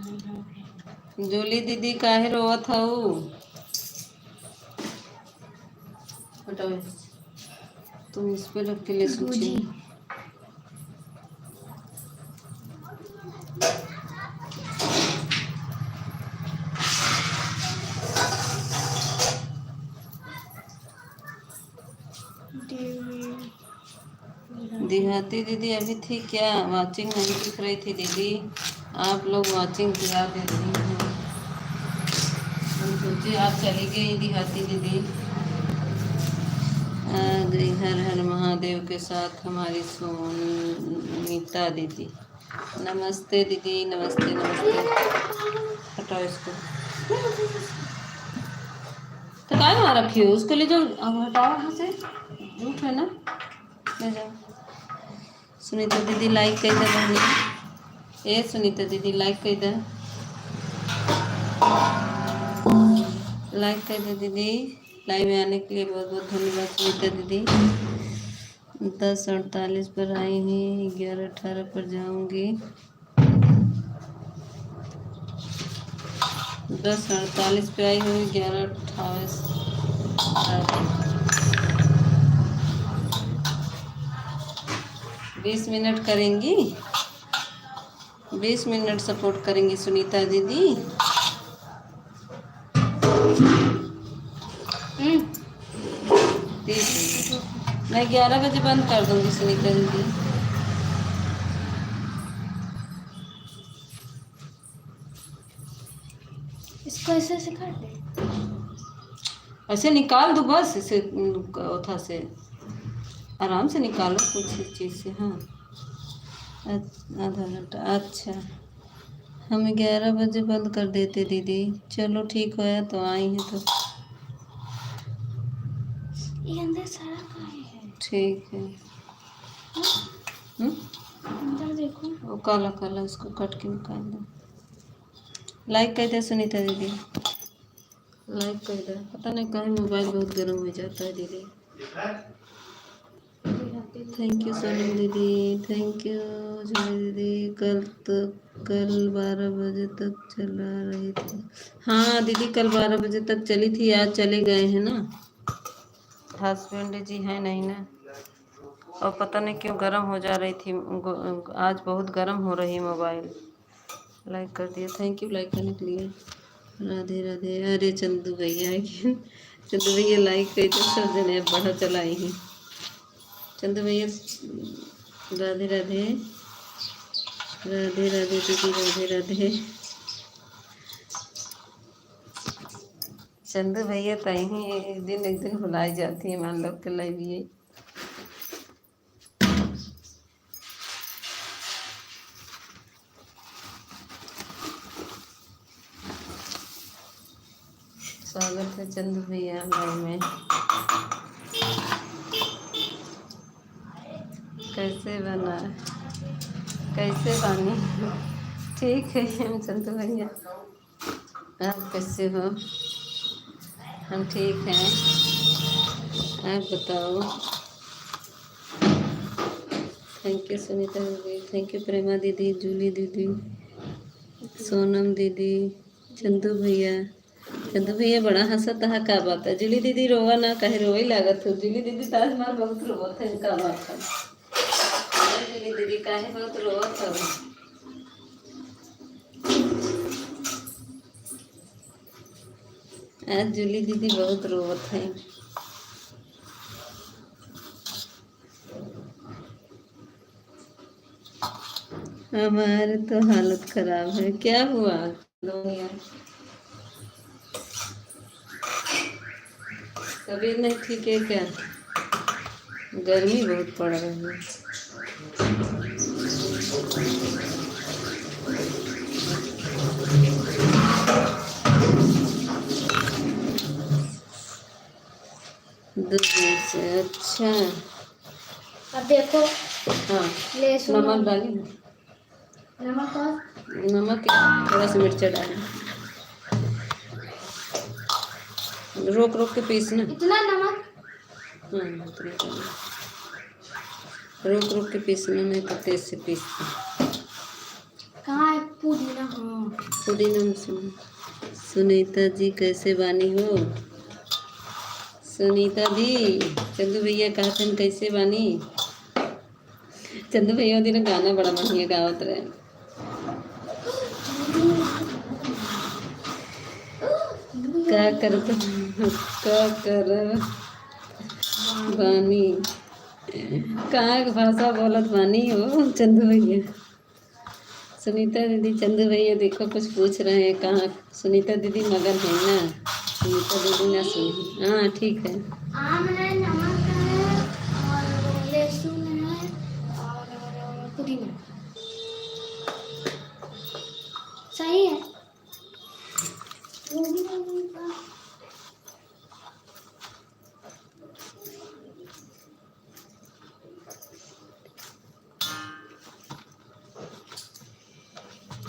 जूली दीदी काहे रोवत हऊ? हटाओ, तुम इस पे रख के ले सूची। देहाती दीदी अभी थी क्या? वाचिंग नहीं दिख रही थी दीदी, आप लोग वाचिंग गिरा दे रही हैं। हम सोचे आप चली गई देहाती दीदी। आ गई हर हर महादेव के साथ हमारी सोनीता दीदी। नमस्ते दीदी, नमस्ते नमस्ते। हटाओ इसको, तो काय वहाँ रखी हो? उसको ले जाओ, अब हटाओ वहाँ से, झूठ है ना, ले जाओ। सुनीता दीदी लाइक कर दे बहनी। ए सुनीता दीदी लाइक कर दे, लाइक कर दे दीदी। लाइव में आने के लिए बहुत बहुत धन्यवाद सुनीता दीदी। 10:48 पर आई हुई, 11:18 पर जाऊंगी। 10:48 पे आई हुई, 11:28 20 मिनट करेंगी, 20 मिनट सपोर्ट करेंगी सुनीता दीदी। मैं 11 बजे बंद कर दूंगी सुनीता दीदी। इसको ऐसे ऐसे कर दे, ऐसे निकाल दो बस, इसे उठा से आराम से निकालो कुछ चीज़ से। हाँ, आधा घंटा, अच्छा। हम 11 बजे बंद कर देते दीदी। चलो ठीक है, तो आई हैं तो ये अंदर सारा काहे है? ठीक है। अंदर देखो, वो काला काला, उसको काट के निकाल दो। लाइक कर दे सुनीता दीदी, लाइक कर दे। पता नहीं कहीं मोबाइल बहुत गर्म हो जाता है दीदी। थैंक यू सोनम दीदी, थैंक यू जूली दीदी। कल 12 बजे तक चला रही थी। हाँ दीदी, कल 12 बजे तक चली थी, आज चले गए हैं ना, हस्बैंड जी हैं नहीं ना। और पता नहीं क्यों गर्म हो जा रही थी, आज बहुत गर्म हो रही है मोबाइल। लाइक कर दिया, थैंक यू लाइक करने के लिए। राधे राधे। अरे चंदू भैया, चंदू भैया लाइक कर दो, सब जने बढ़ा चलाई हैं। चंदू भैया राधे राधे, राधे राधे दीदी, राधे राधे। चंदू भैया तो ही एक दिन बुलाई जाती है, मान लो के लिए। स्वागत है चंदू भैया घर में। कैसे बना, कैसे बनी? ठीक है हम चंदू भैया, आप कैसे हो? हम ठीक हैं, आप बताओ। थैंक यू सुनीता दीदी, थैंक यू प्रेमा दीदी, जूली दीदी, सोनम दीदी, चंदू भैया। चंदू भैया बड़ा हंसता है, का बात है? जूली दीदी रोवा ना, कहे रोई लागत हो। जूली दीदी ताज मार बहुत रोवत है, का बात है? जूली दीदी काहे बहुत रोवत हो? आज जूली दीदी बहुत रोवत है। हमारे तो हालत खराब है। क्या हुआ? तबीयत नहीं ठीक है क्या? गर्मी बहुत पड़ रही है। दूर से, अच्छा। अब देखो, हाँ, लहसुन नमक डाली ना, नमक और नमक थोड़ा सा मिर्चा डाली, रोक रोक के पीसना। इतना नमक, हाँ उतना डालना, रोक रोक के पीसना, नहीं तो तेज से पीसते। कहाँ है पुदीना? हाँ सुरीनम सुन। सुनीता जी कैसे बानी हो? सुनीता दी, चंदू भैया कहते हैं कैसे बानी? चंदू भैया दिन गाना बड़ा बढ़िया गावत रहे। का करत का कर बानी? कहाँ के भाषा बोलत बानी हो चंदू भैया? सुनीता दीदी, चंदू भैया देखो कुछ पूछ रहे हैं कहाँ। सुनीता दीदी मगन है ना? सुनीता दीदी ना सुनी। हाँ ठीक है। आम है, नमक है और लहसुन है और पुदीना। सही है। वो भी लगेगा।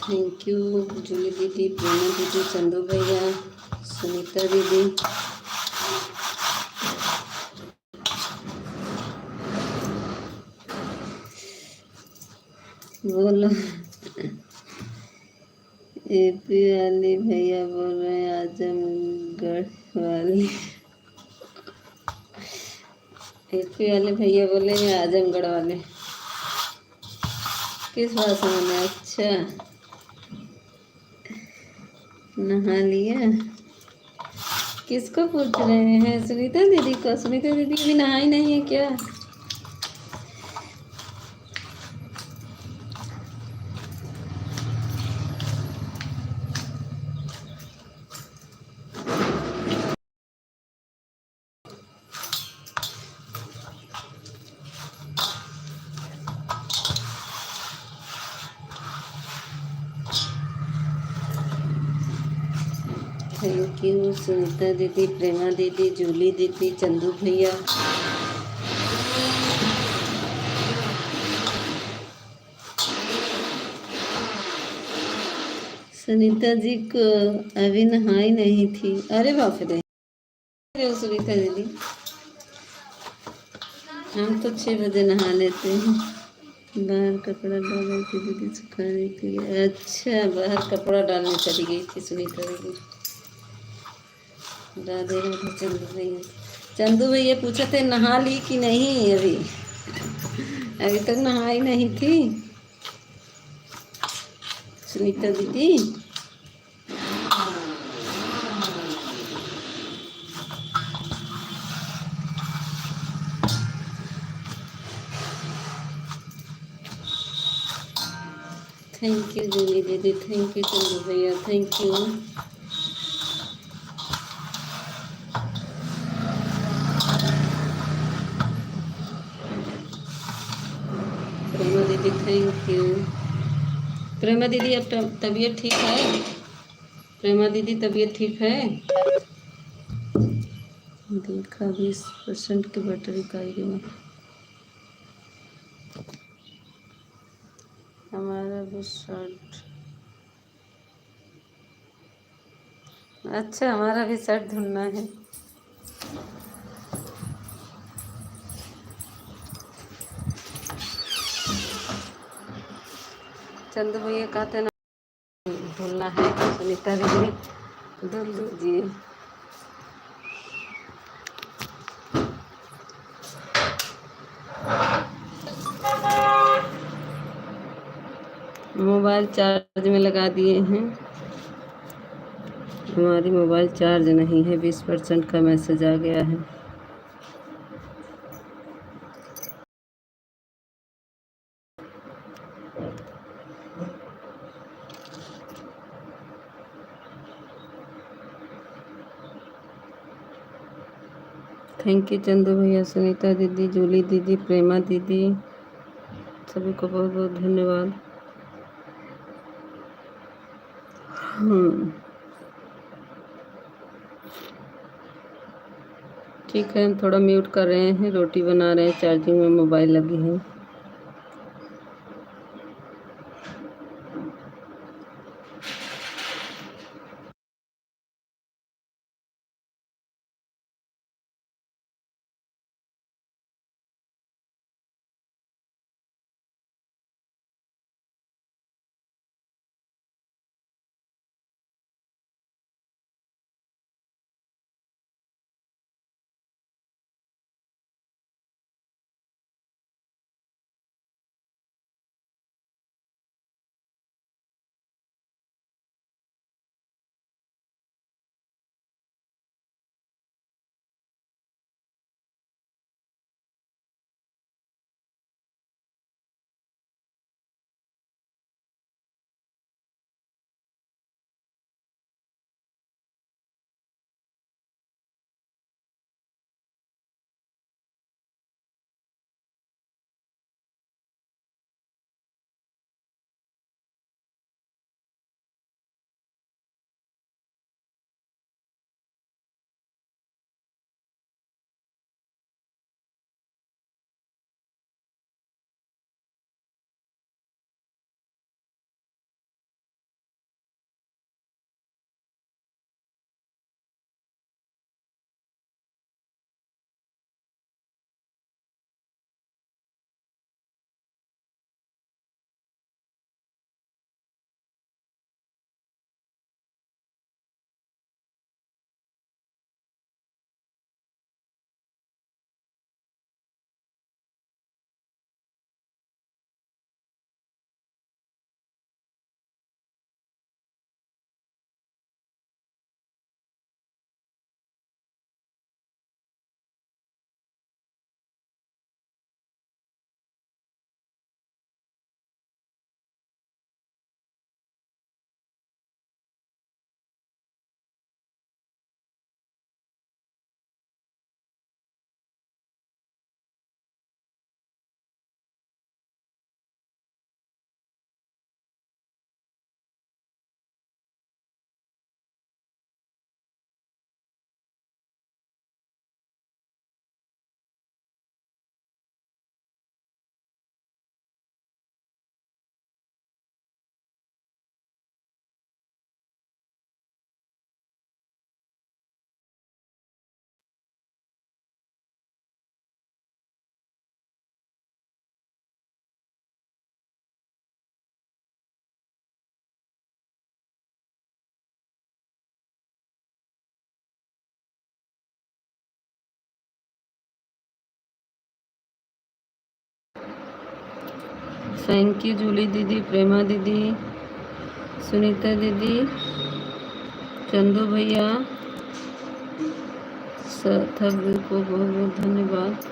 थैंक यू जूली दीदी, प्रेमा दीदी, चंदू भैया, सुनीता दीदी। बोलो। एपी वाले भैया बोल रहे हैं आजमगढ़ वाले। एपी वाले भैया बोले हैं आजमगढ़ वाले। किस भाषा में? अच्छा, नहा लिया? किसको पूछ रहे हैं? सुनीता दीदी को? सुनीता दीदी भी नहाई नहीं है क्या? थैंक यू सुनीता दीदी, प्रेमा दीदी, जूली दीदी, चंदू भैया। सुनीता जी को अभी नहाई नहीं थी। अरे बाप रे। अरे सुनीता दीदी, हम तो 6 बजे नहा लेते हैं। बाहर कपड़ा डाल थी दीदी सुखाने के लिए। अच्छा, बाहर कपड़ा डालने चली गई थी सुनीता दीदी। राधे राधे चंदू भैया। चंदू भैया पूछे थे नहा ली कि नहीं? अभी अभी तक नहाई नहीं थी सुनीता दीदी। थैंक यू जूली दीदी, थैंक यू चंदू भैया, थैंक यू। प्रेमा दीदी थैंक यू। प्रेमा दीदी अब तबीयत ठीक है? प्रेमा दीदी तबीयत ठीक है? देखा 20% की बैटरी का ही में। हमारा भी शर्ट। अच्छा, हमारा भी शर्ट धुलना है। चंदू भैया कहते ना धुलना है। सुनीता दीदी धुल दीजिए। मोबाइल चार्ज में लगा दिए हैं। हमारी मोबाइल चार्ज नहीं है, 20% का मैसेज आ गया है। थैंक यू चंदू भैया, सुनीता दीदी, जूली दीदी, प्रेमा दीदी, सभी को बहुत बहुत धन्यवाद। ठीक है, हम थोड़ा म्यूट कर रहे हैं, रोटी बना रहे हैं, चार्जिंग में मोबाइल लगी है। थैंक यू जूली दीदी, प्रेमा दीदी, सुनीता दीदी, चंदू भैया, सभी को बहुत बहुत धन्यवाद।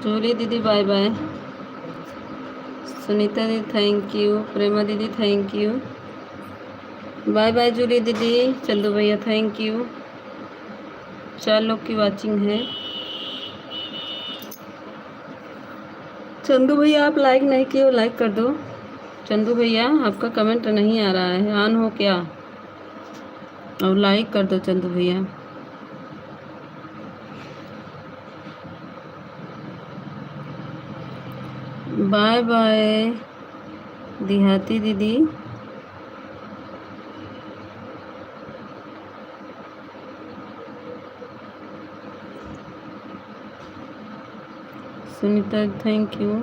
जूली दीदी बाय बाय, सुनीता दीदी थैंक यू, प्रेमा दीदी thank you, bye bye Julie दीदी, चंदू भैया थैंक यू। 4 लोग की वाचिंग है। चंदू भैया आप लाइक नहीं किए हो, लाइक कर दो। चंदू भैया आपका कमेंट नहीं आ रहा है, ऑन हो क्या? और लाइक कर दो चंदू भैया। बाय बाय देहाती दीदी, सुनीता थैंक यू।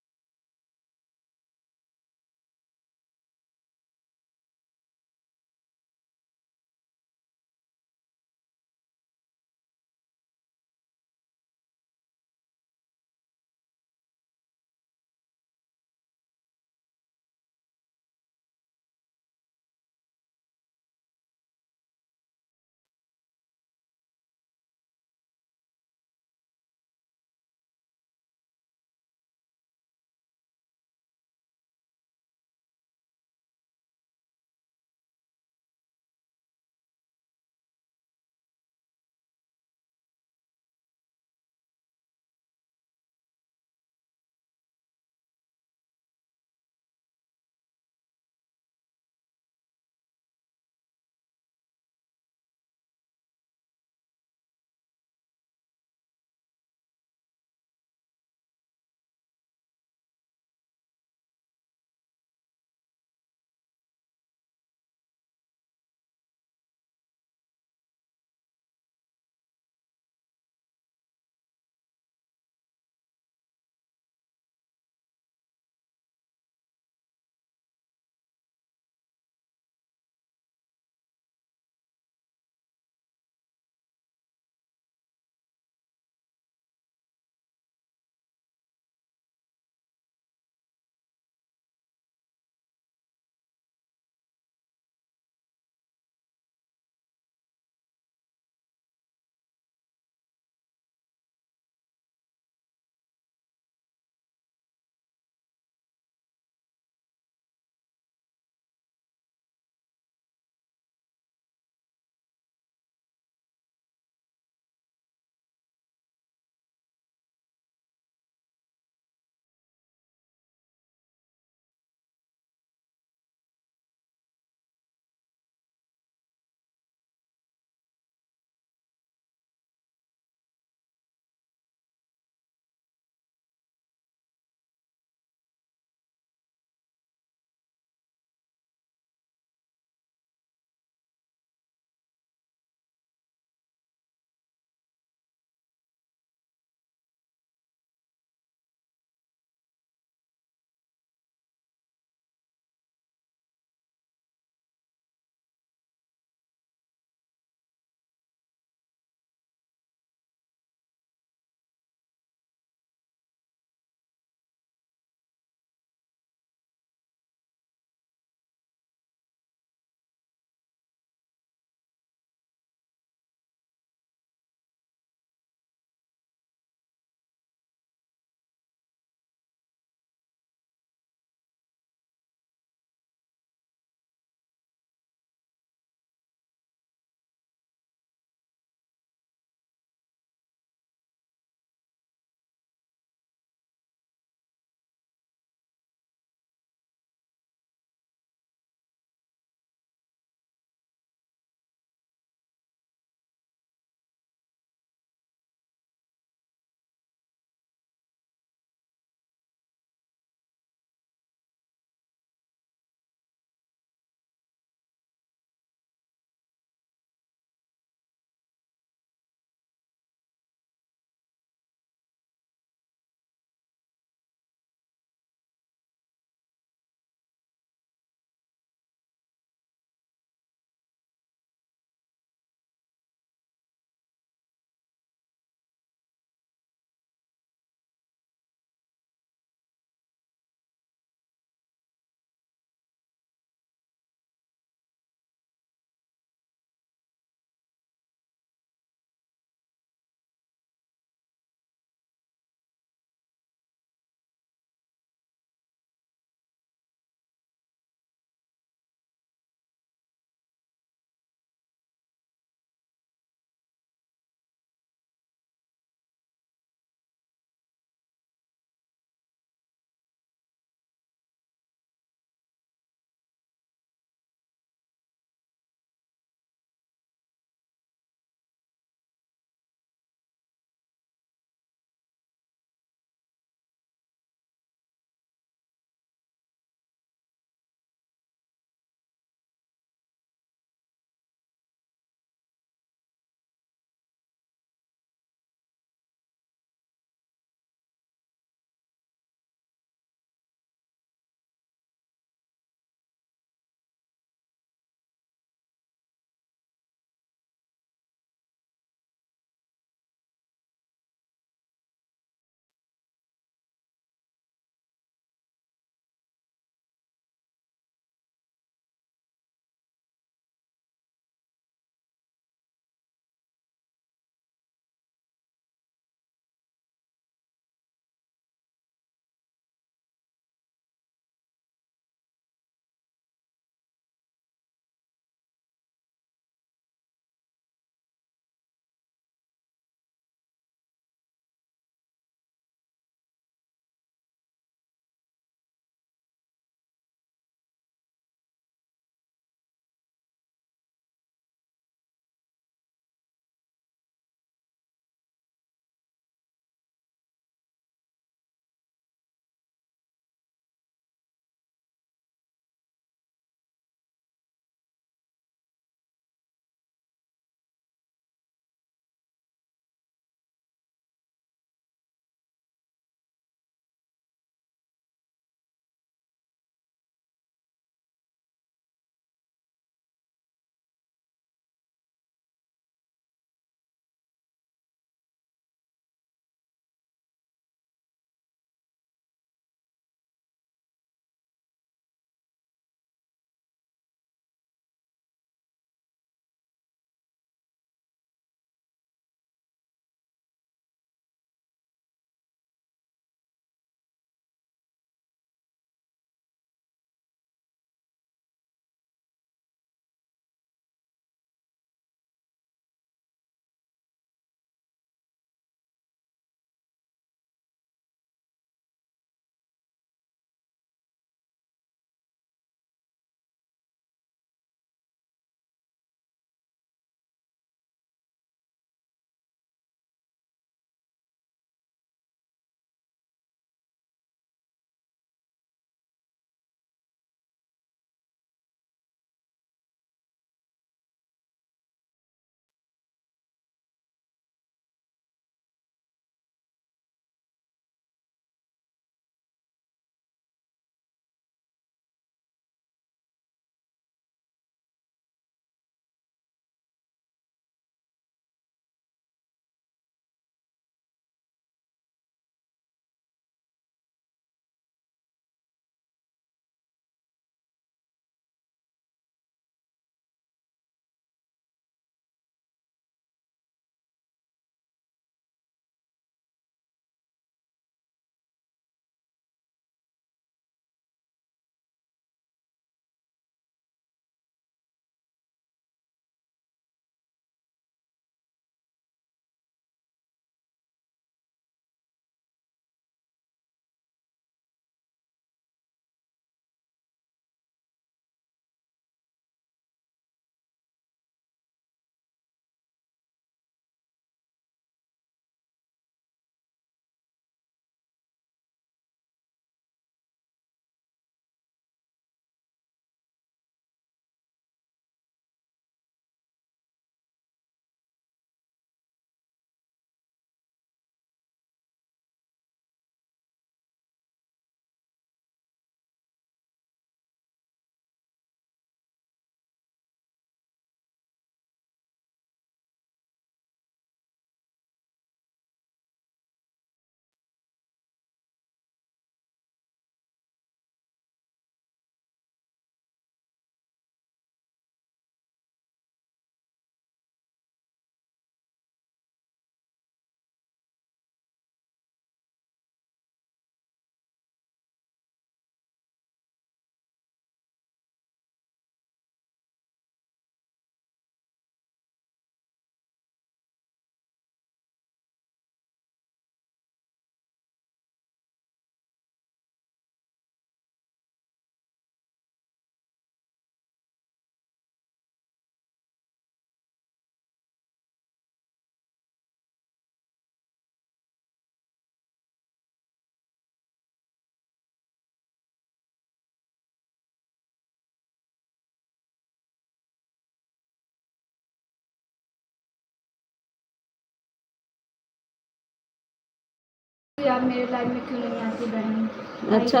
कि आप मेरे लाइफ में क्यों नहीं आती बहन। अच्छा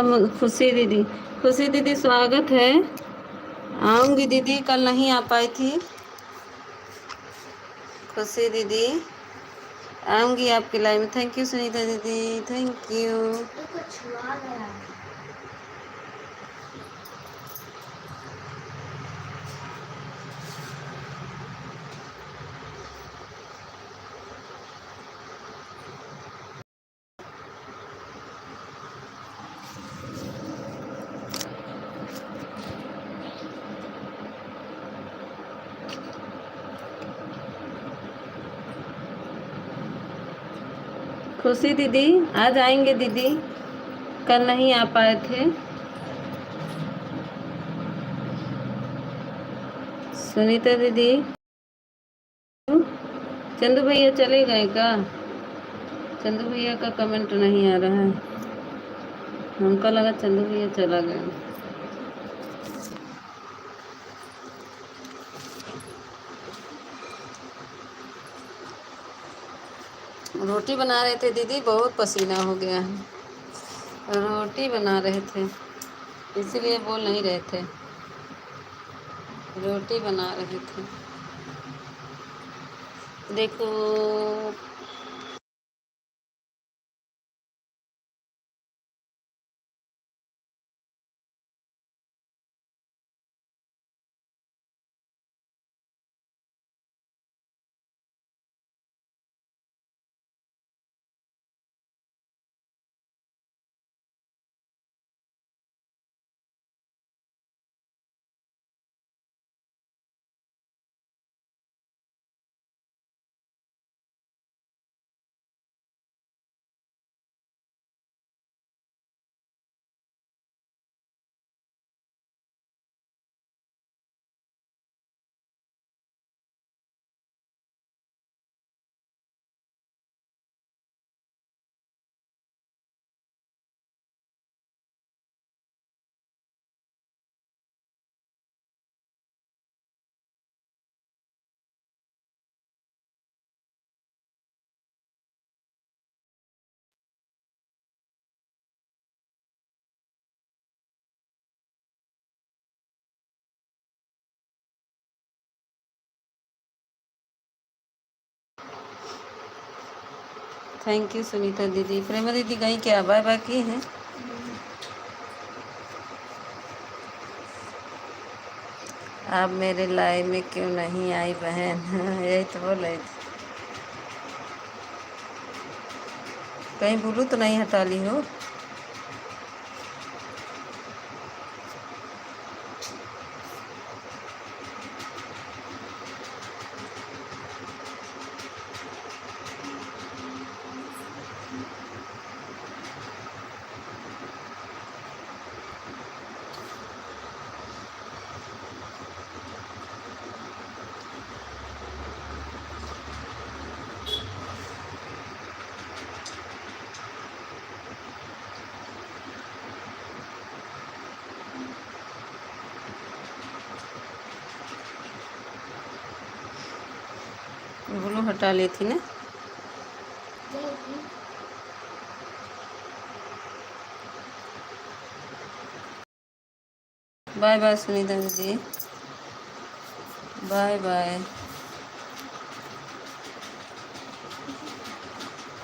खुशी दीदी स्वागत है। आऊँगी दीदी, कल नहीं आ पाई थी। खुशी दीदी आऊँगी आपकी लाइफ में। थैंक यू सुनीता दीदी, थैंक यू। तो कुछ हुआ गया। खुशी दीदी आज आएंगे दीदी, कल नहीं आ पाए थे। सुनीता दीदी, चंदू भैया चले गए का? चंदू भैया का कमेंट नहीं आ रहा है, हमको लगा चंदू भैया चला गया। रोटी बना रहे थे दीदी, बहुत पसीना हो गया है। रोटी बना रहे थे इसीलिए बोल नहीं रहे थे। रोटी बना रहे थे। देखो थैंक यू सुनीता दीदी। प्रेमा दीदी गई क्या? बाय बाय की है? आप मेरे लाइफ में क्यों नहीं आई बहन? यही तो बोल रही थी। कहीं ब्लू तो नहीं हटा ली हो? ब्लू हटा ली थी ना? बाय बाय सुनीता दीदी, बाय बाय।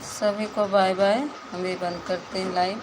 सभी को बाय बाय। हम भी बंद करते हैं लाइव।